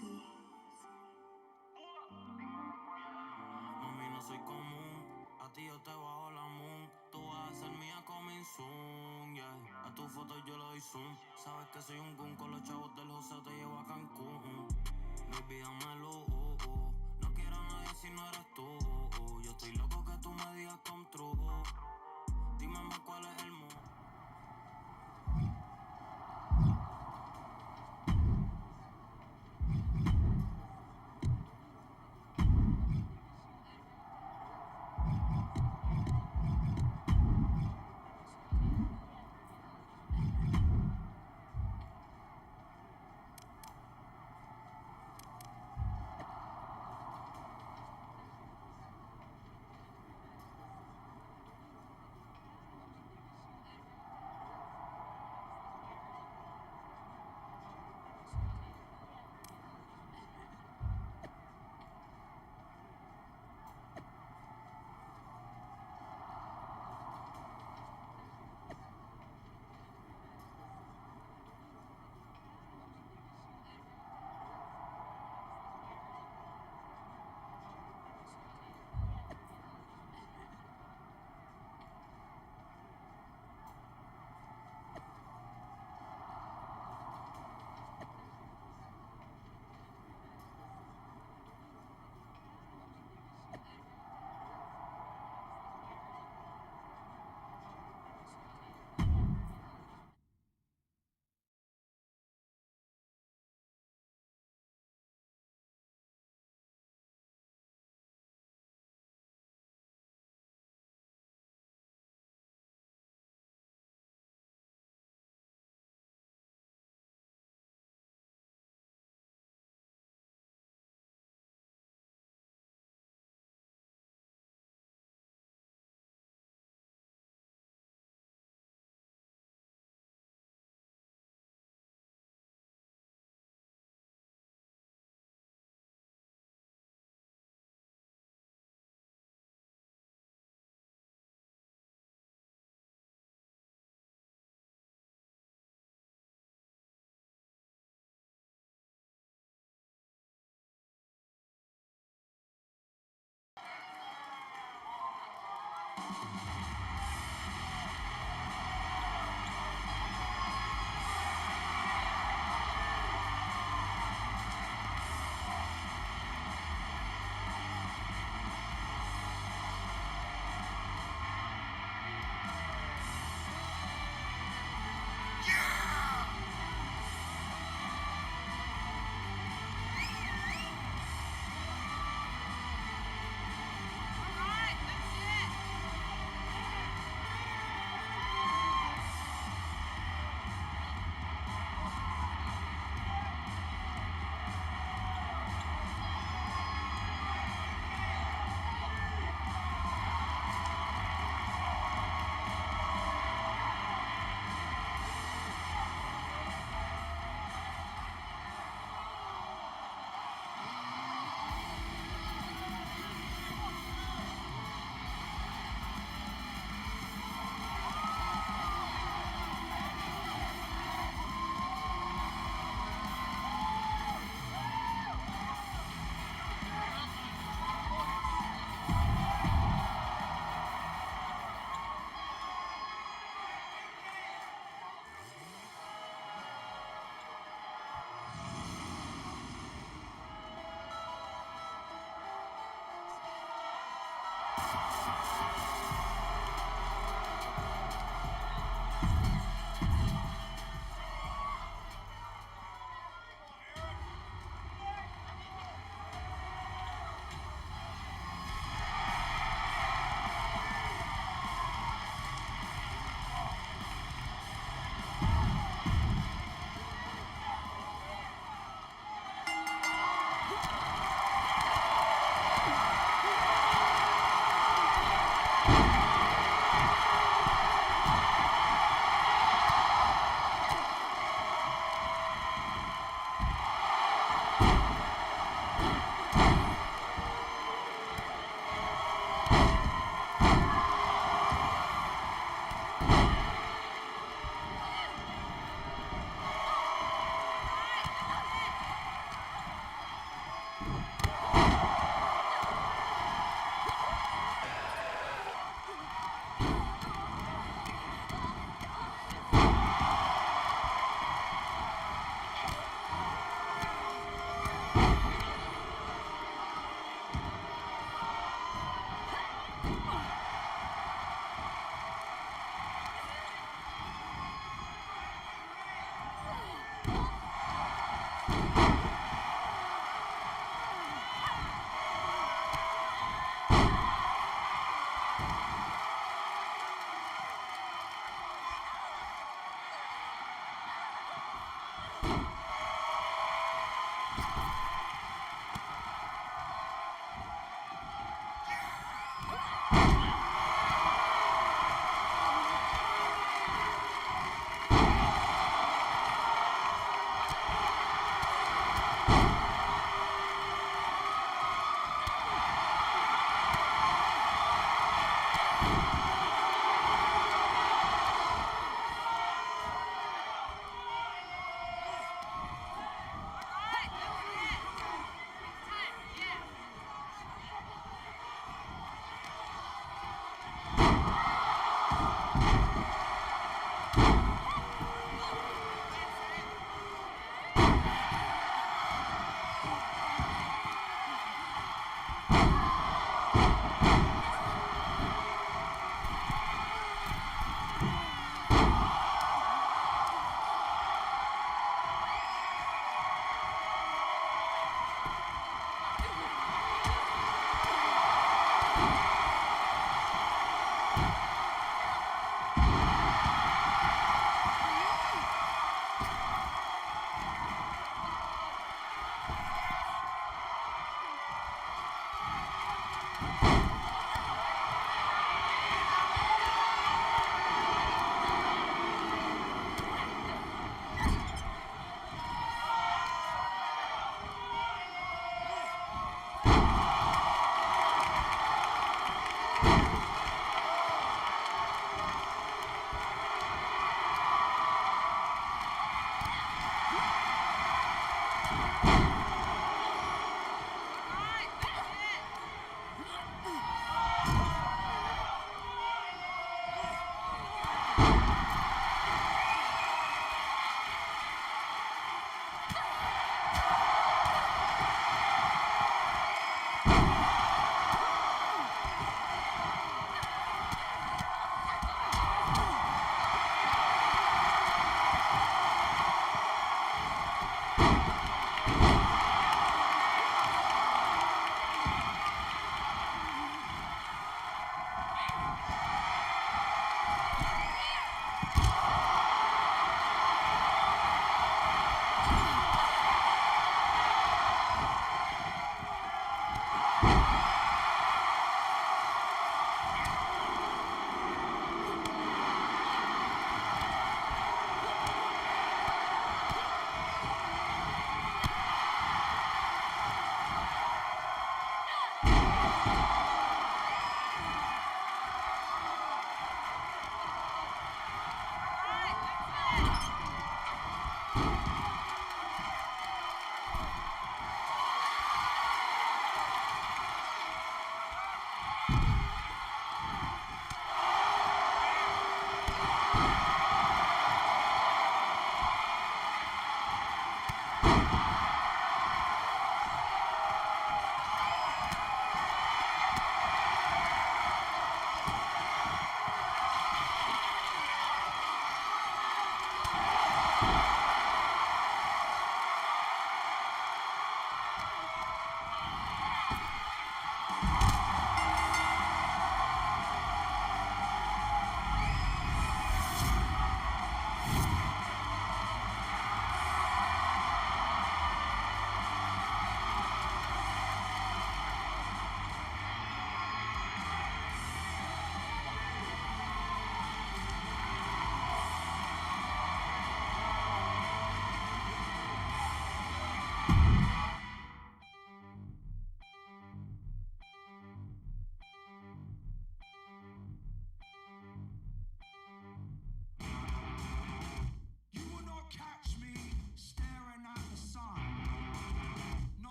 Mami, no soy común. A ti yo te bajo la moon. Tú vas a ser mía coming soon, yeah. A tu foto yo le doy zoom. Sabes que soy un gun. Con los chavos del José te llevo a Cancún. Baby, dámelo, No quiero a nadie si no eres tú, Yo estoy loco que tú me digas come true. Dime más cuál es el mood.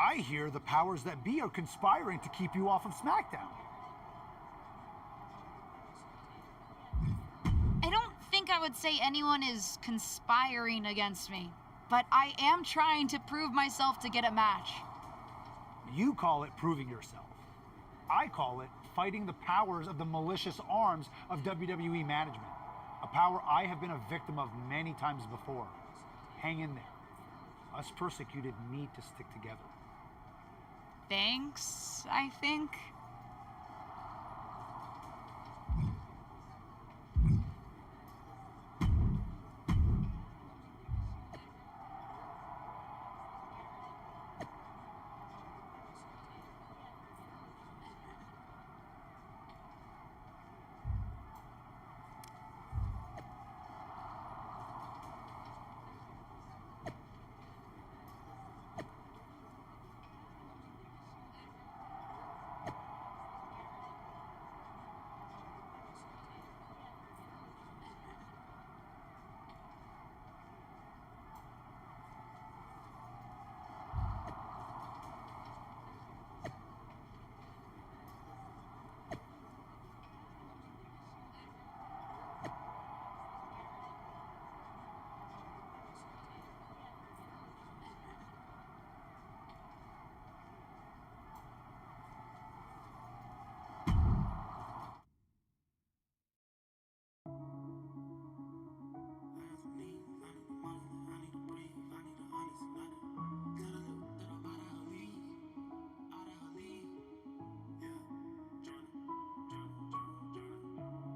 I hear the powers that be are conspiring to keep you off of SmackDown. I don't think I would say anyone is conspiring against me, but I am trying to prove myself to get a match. You call it proving yourself. I call it fighting the powers of the malicious arms of WWE management. A power I have been a victim of many times before. Hang in there. Us persecuted need to stick together. Thanks, I think.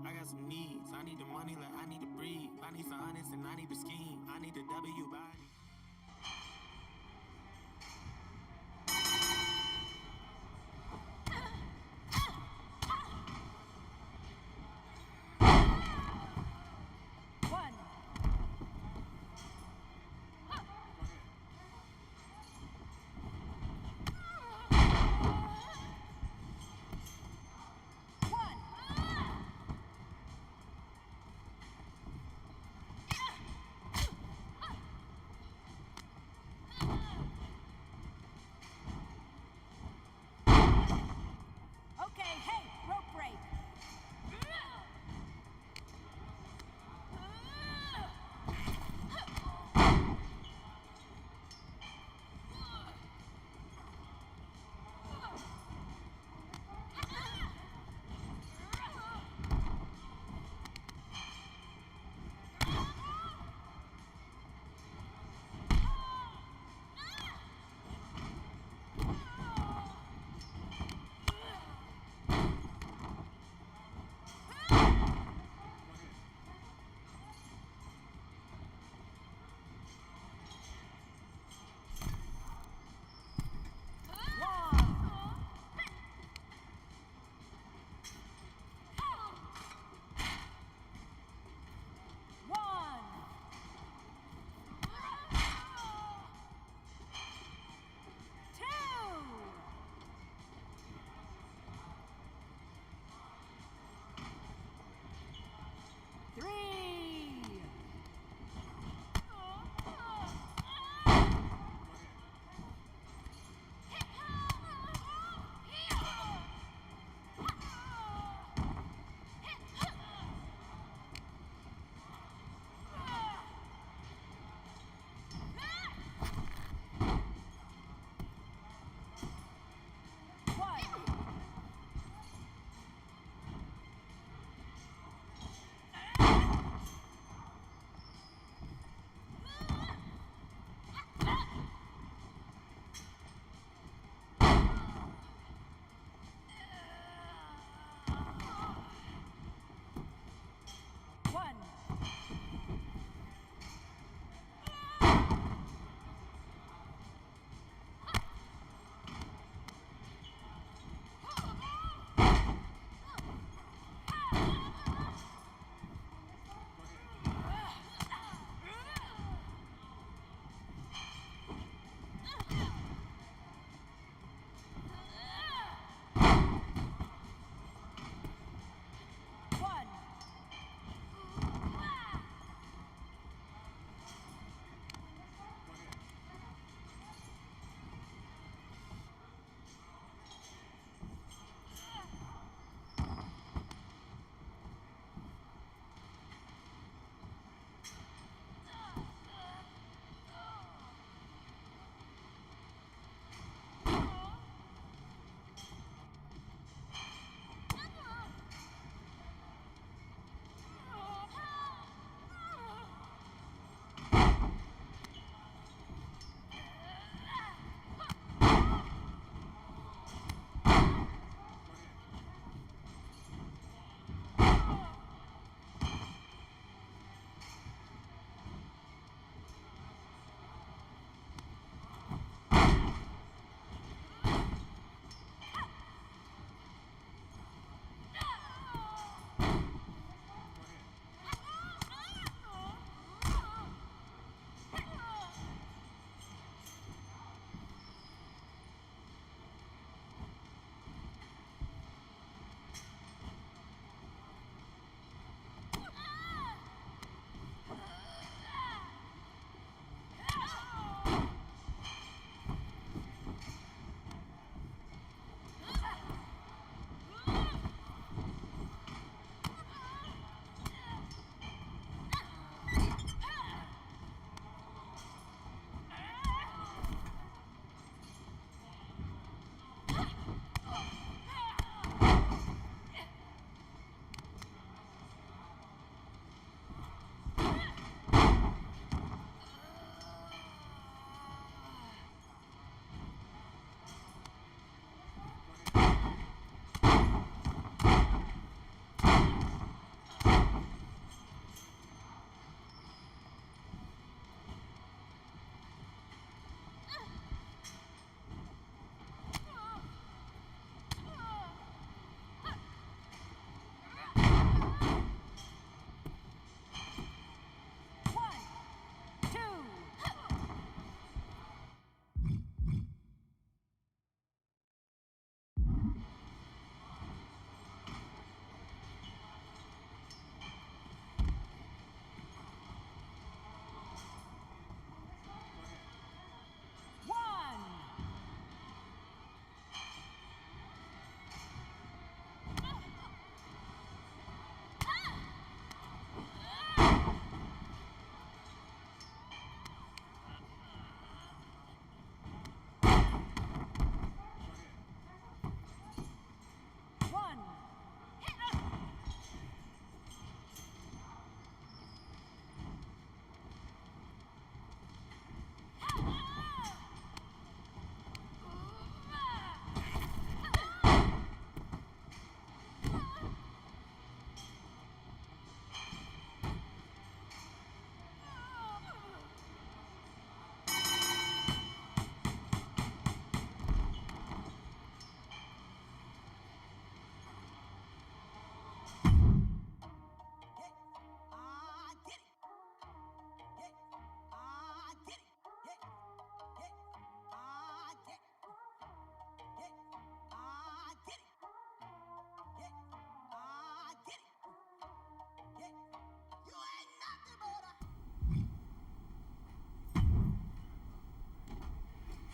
I got some needs. I need the money like I need to breathe. I need some honest and I need the scheme. I need the W body.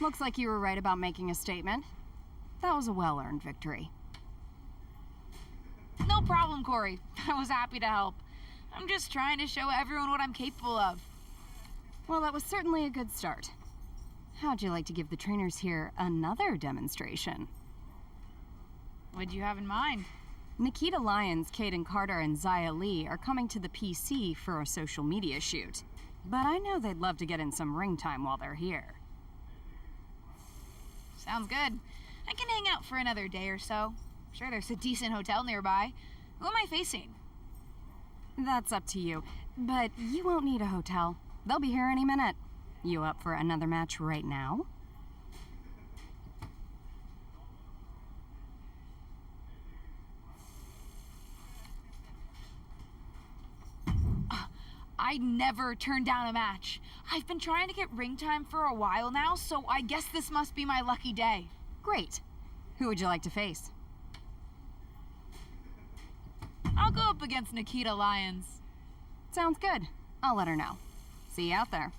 Looks like you were right about making a statement. That was a well-earned victory. No problem, Corey. I was happy to help. I'm just trying to show everyone what I'm capable of. Well, that was certainly a good start. How'd you like to give the trainers here another demonstration? What'd you have in mind? Nikita Lyons, Kaden Carter, and Zaya Lee are coming to the PC for a social media shoot. But I know they'd love to get in some ring time while they're here. Sounds good. I can hang out for another day or so. Sure, there's a decent hotel nearby. Who am I facing? That's up to you, but you won't need a hotel. They'll be here any minute. You up for another match right now? I never turn down a match. I've been trying to get ring time for a while now, so I guess this must be my lucky day. Great. Who would you like to face? I'll go up against Nikita Lyons. Sounds good. I'll let her know. See you out there.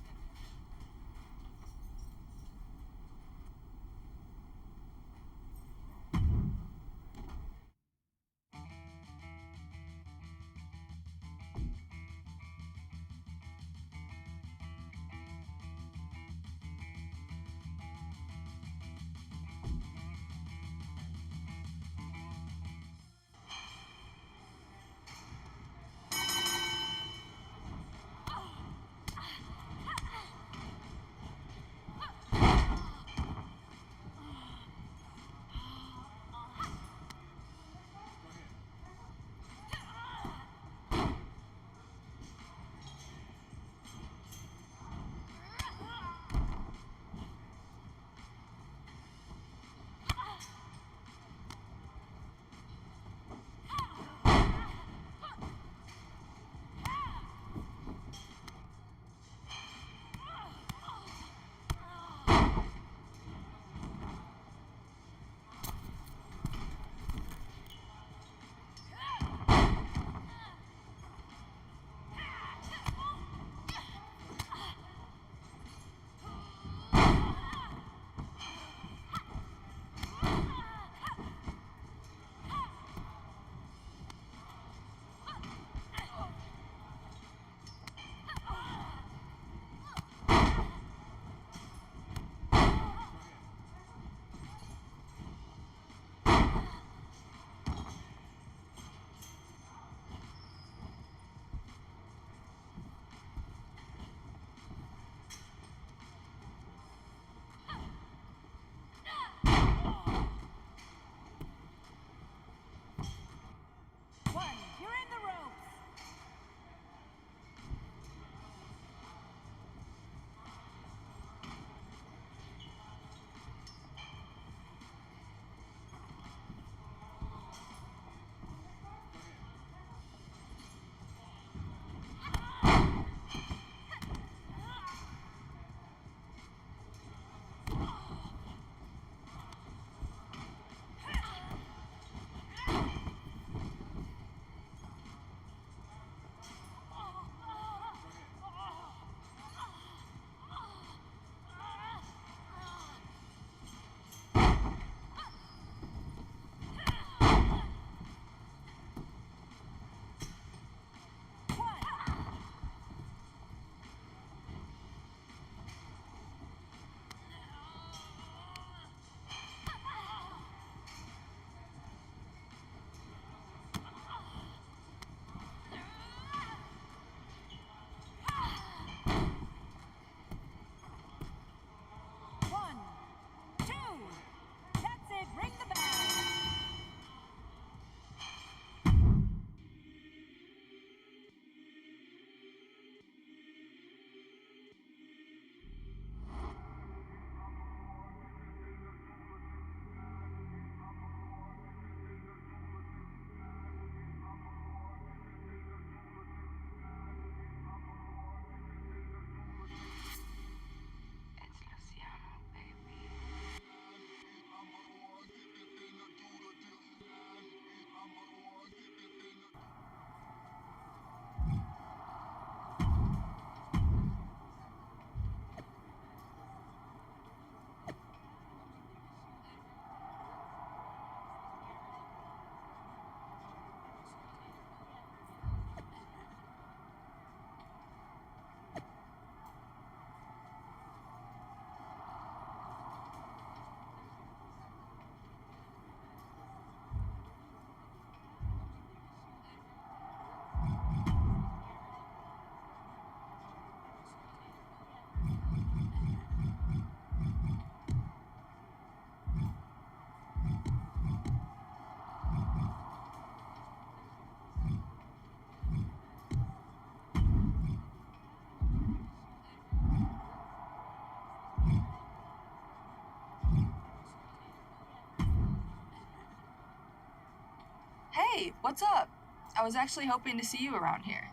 Hey, what's up? I was actually hoping to see you around here.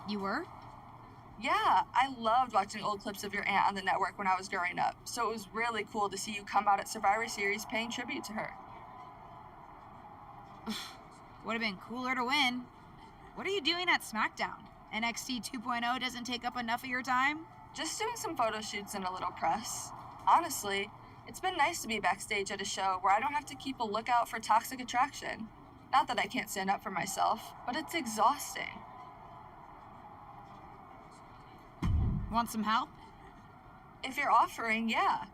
You were? Yeah, I loved watching old clips of your aunt on the network when I was growing up, so it was really cool to see you come out at Survivor Series paying tribute to her. Would have been cooler to win. What are you doing at SmackDown? NXT 2.0 doesn't take up enough of your time? Just doing some photo shoots and a little press. Honestly, it's been nice to be backstage at a show where I don't have to keep a lookout for toxic attraction. Not that I can't stand up for myself, but it's exhausting. Want some help? If you're offering, yeah.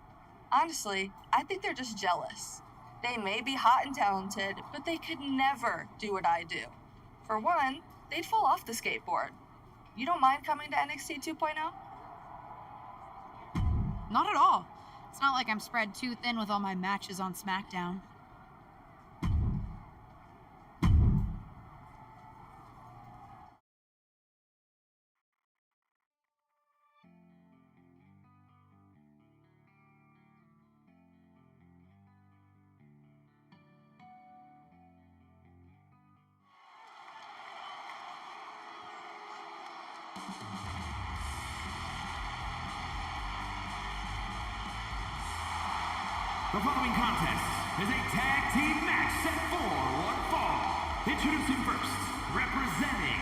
Honestly, I think they're just jealous. They may be hot and talented, but they could never do what I do. For one, they'd fall off the skateboard. You don't mind coming to NXT 2.0? Not at all. It's not like I'm spread too thin with all my matches on SmackDown. The following contest is a tag team match set for one fall. Introducing first, representing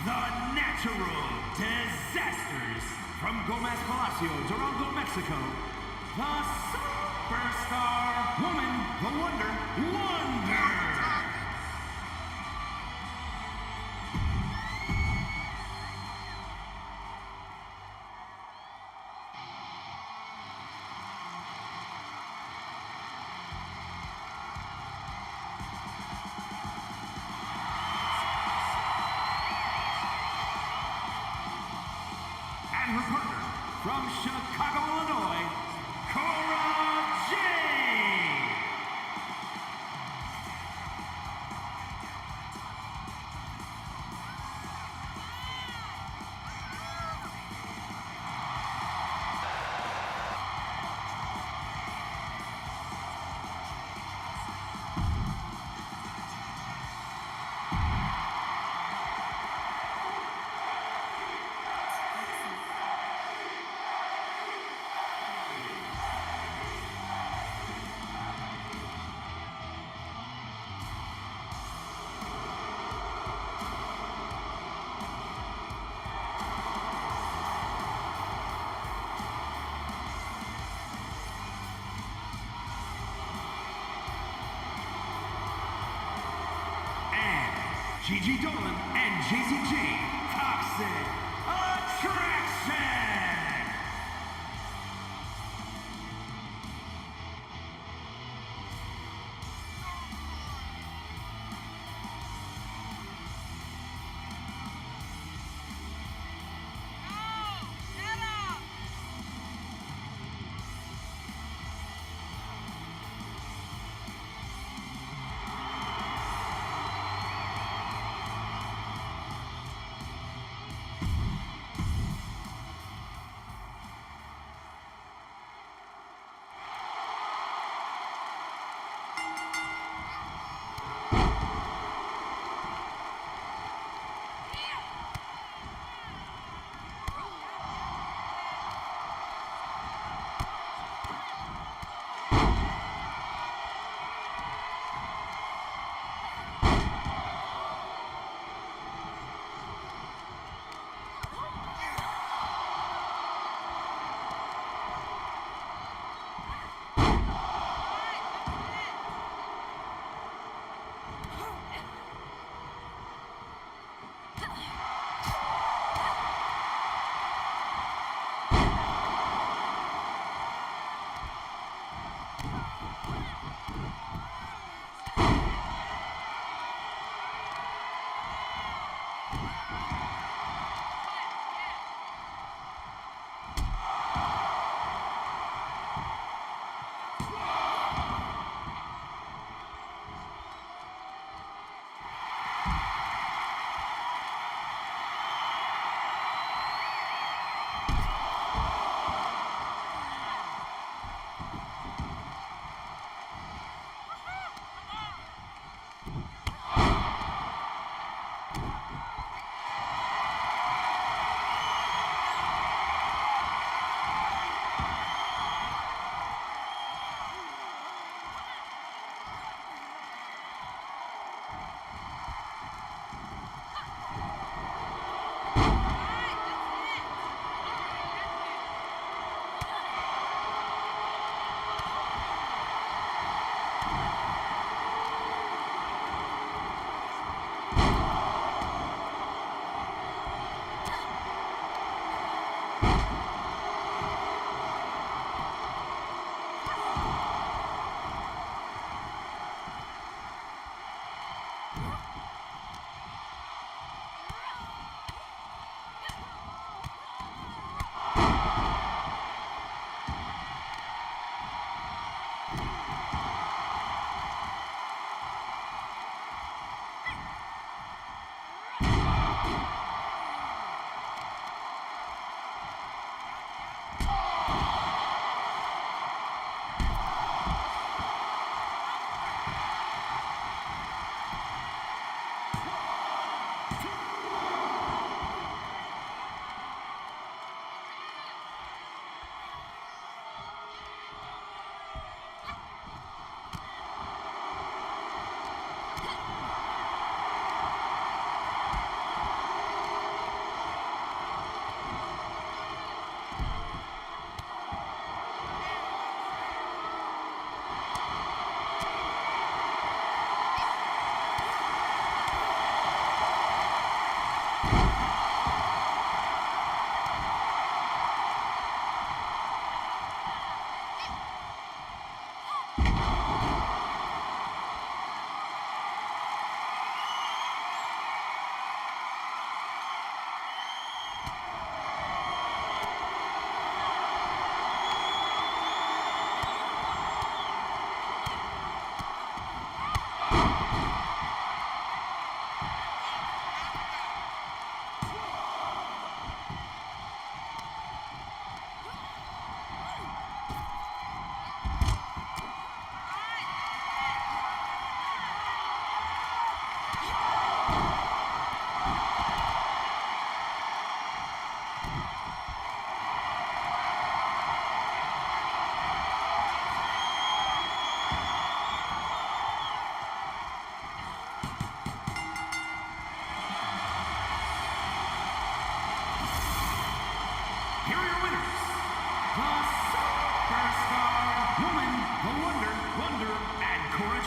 the Natural Disasters from Gomez Palacio, Durango, Mexico, the Superstar Woman, the Wonder, Wonder. And her partner, from Chicago, Illinois, Cora Jade. Gigi Dolan and JCG Toxic Attraction.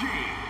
Jade.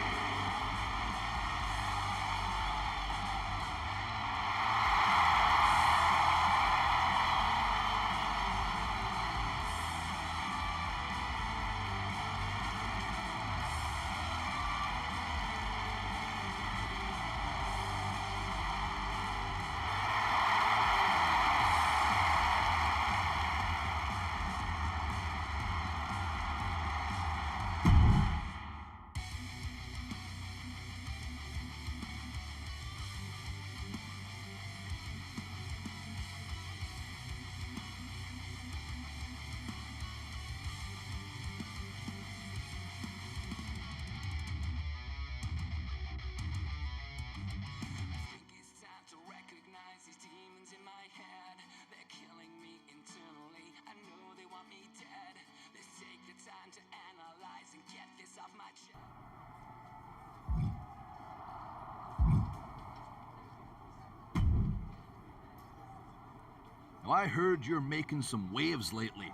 Now, I heard you're making some waves lately.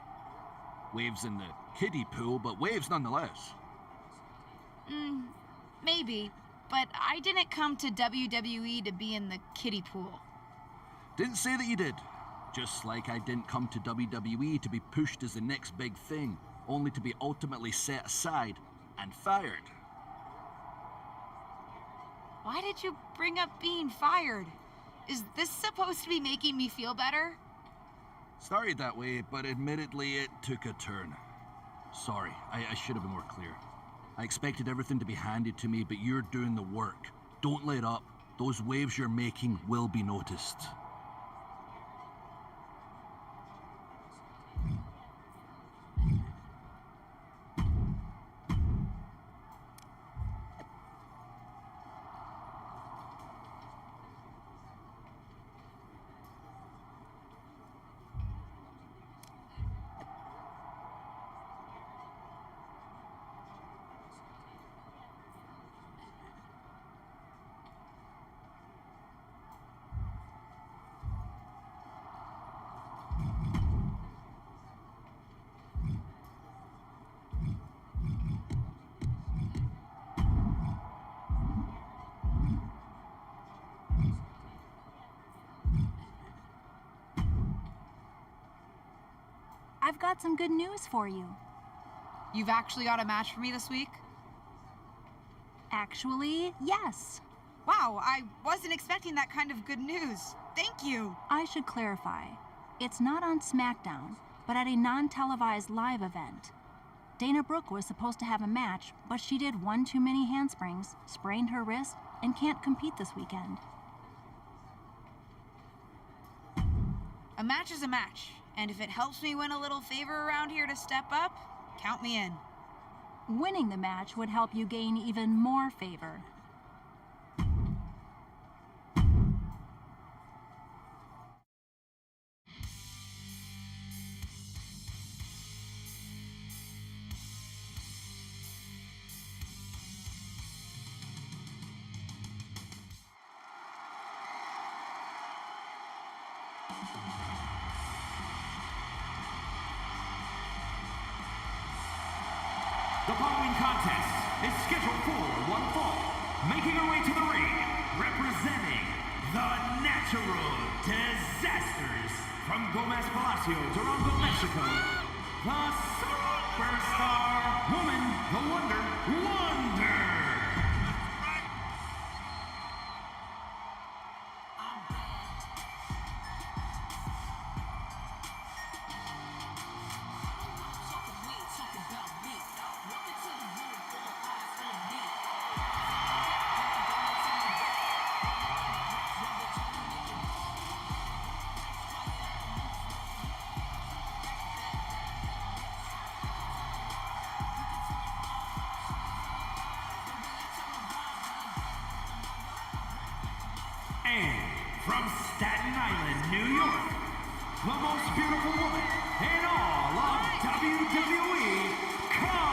Waves in the kiddie pool, but waves nonetheless. Maybe, but I didn't come to WWE to be in the kiddie pool. Didn't say that you did. Just like I didn't come to WWE to be pushed as the next big thing, only to be ultimately set aside and fired. Why did you bring up being fired? Is this supposed to be making me feel better? Started that way, but admittedly it took a turn. Sorry, I should have been more clear. I expected everything to be handed to me, but you're doing the work. Don't let up. Those waves you're making will be noticed. I've got some good news for you. You've actually got a match for me this week? Actually, yes. Wow, I wasn't expecting that kind of good news. Thank you. I should clarify. It's not on SmackDown, but at a non-televised live event. Dana Brooke was supposed to have a match, but she did one too many handsprings, sprained her wrist, and can't compete this weekend. A match is a match, and if it helps me win a little favor around here to step up, count me in. Winning the match would help you gain even more favor. The following contest is scheduled for one fall. Making her way to the ring, representing the Natural Disasters from Gomez Palacio, Durango, Mexico. The superstar woman, the Wonder. And from Staten Island, New York, the most beautiful woman in all of WWE, Carmella!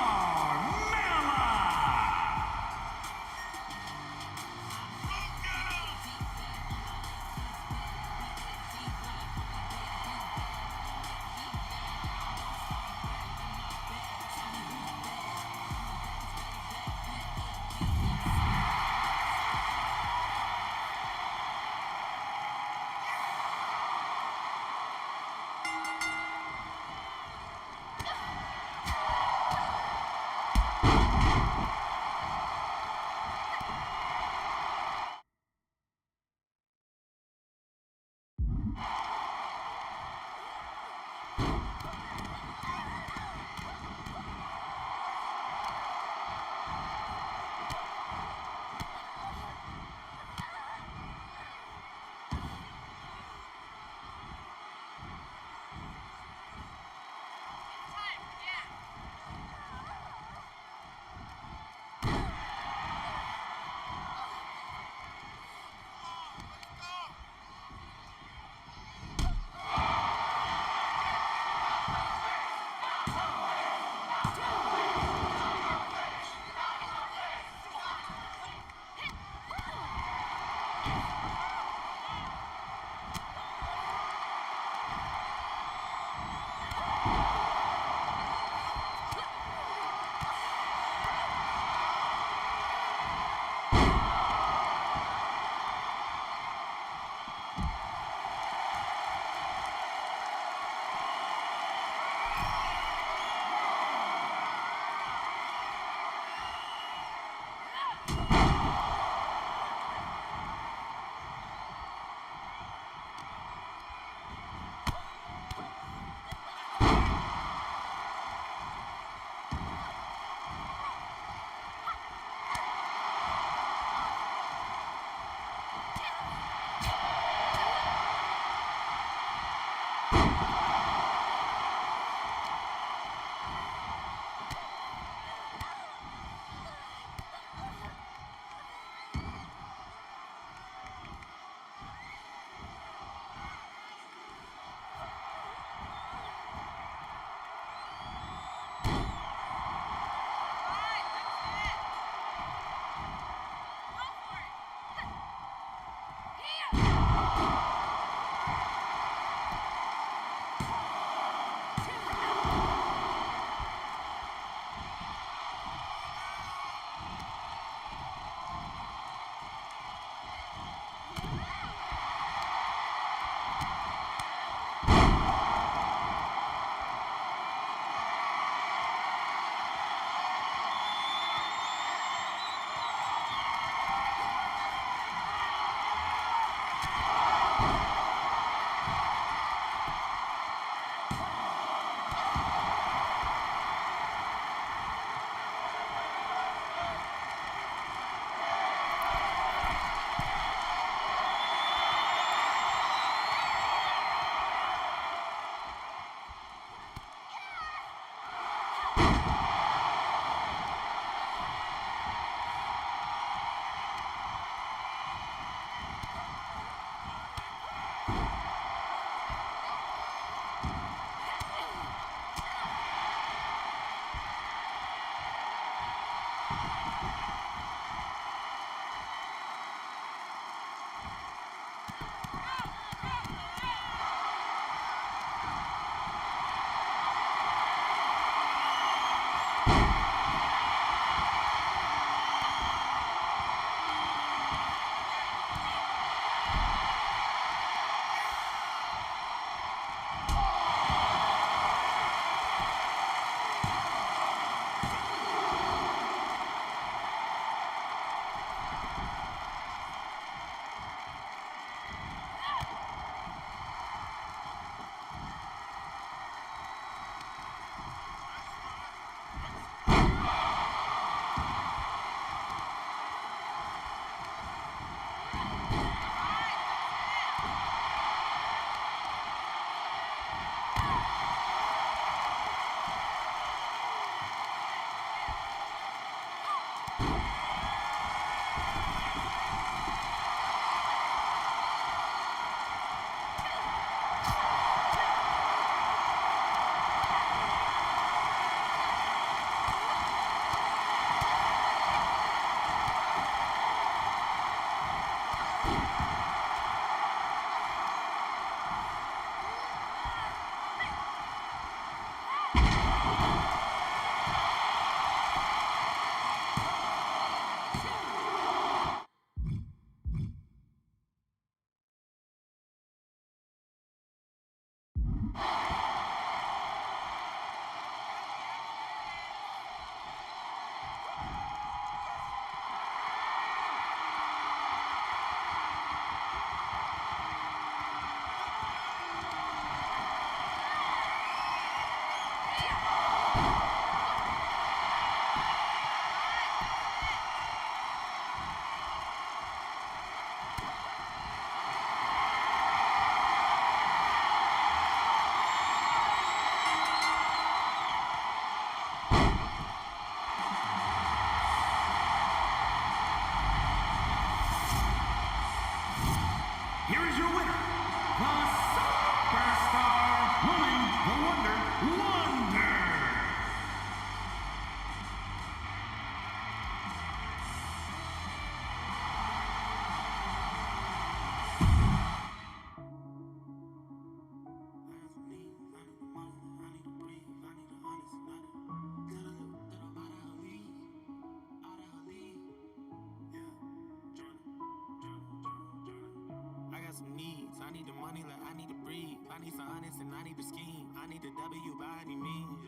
got some needs. I need the money like I need to breathe. I need some honest and I need to scheme. I need the W by any means.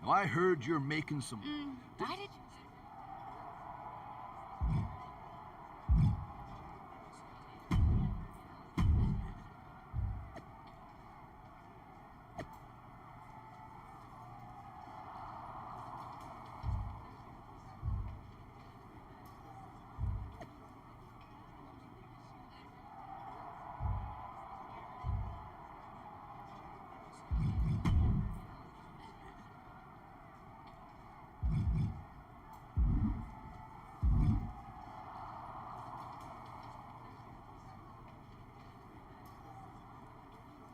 Now, I heard you're making some... Why did you...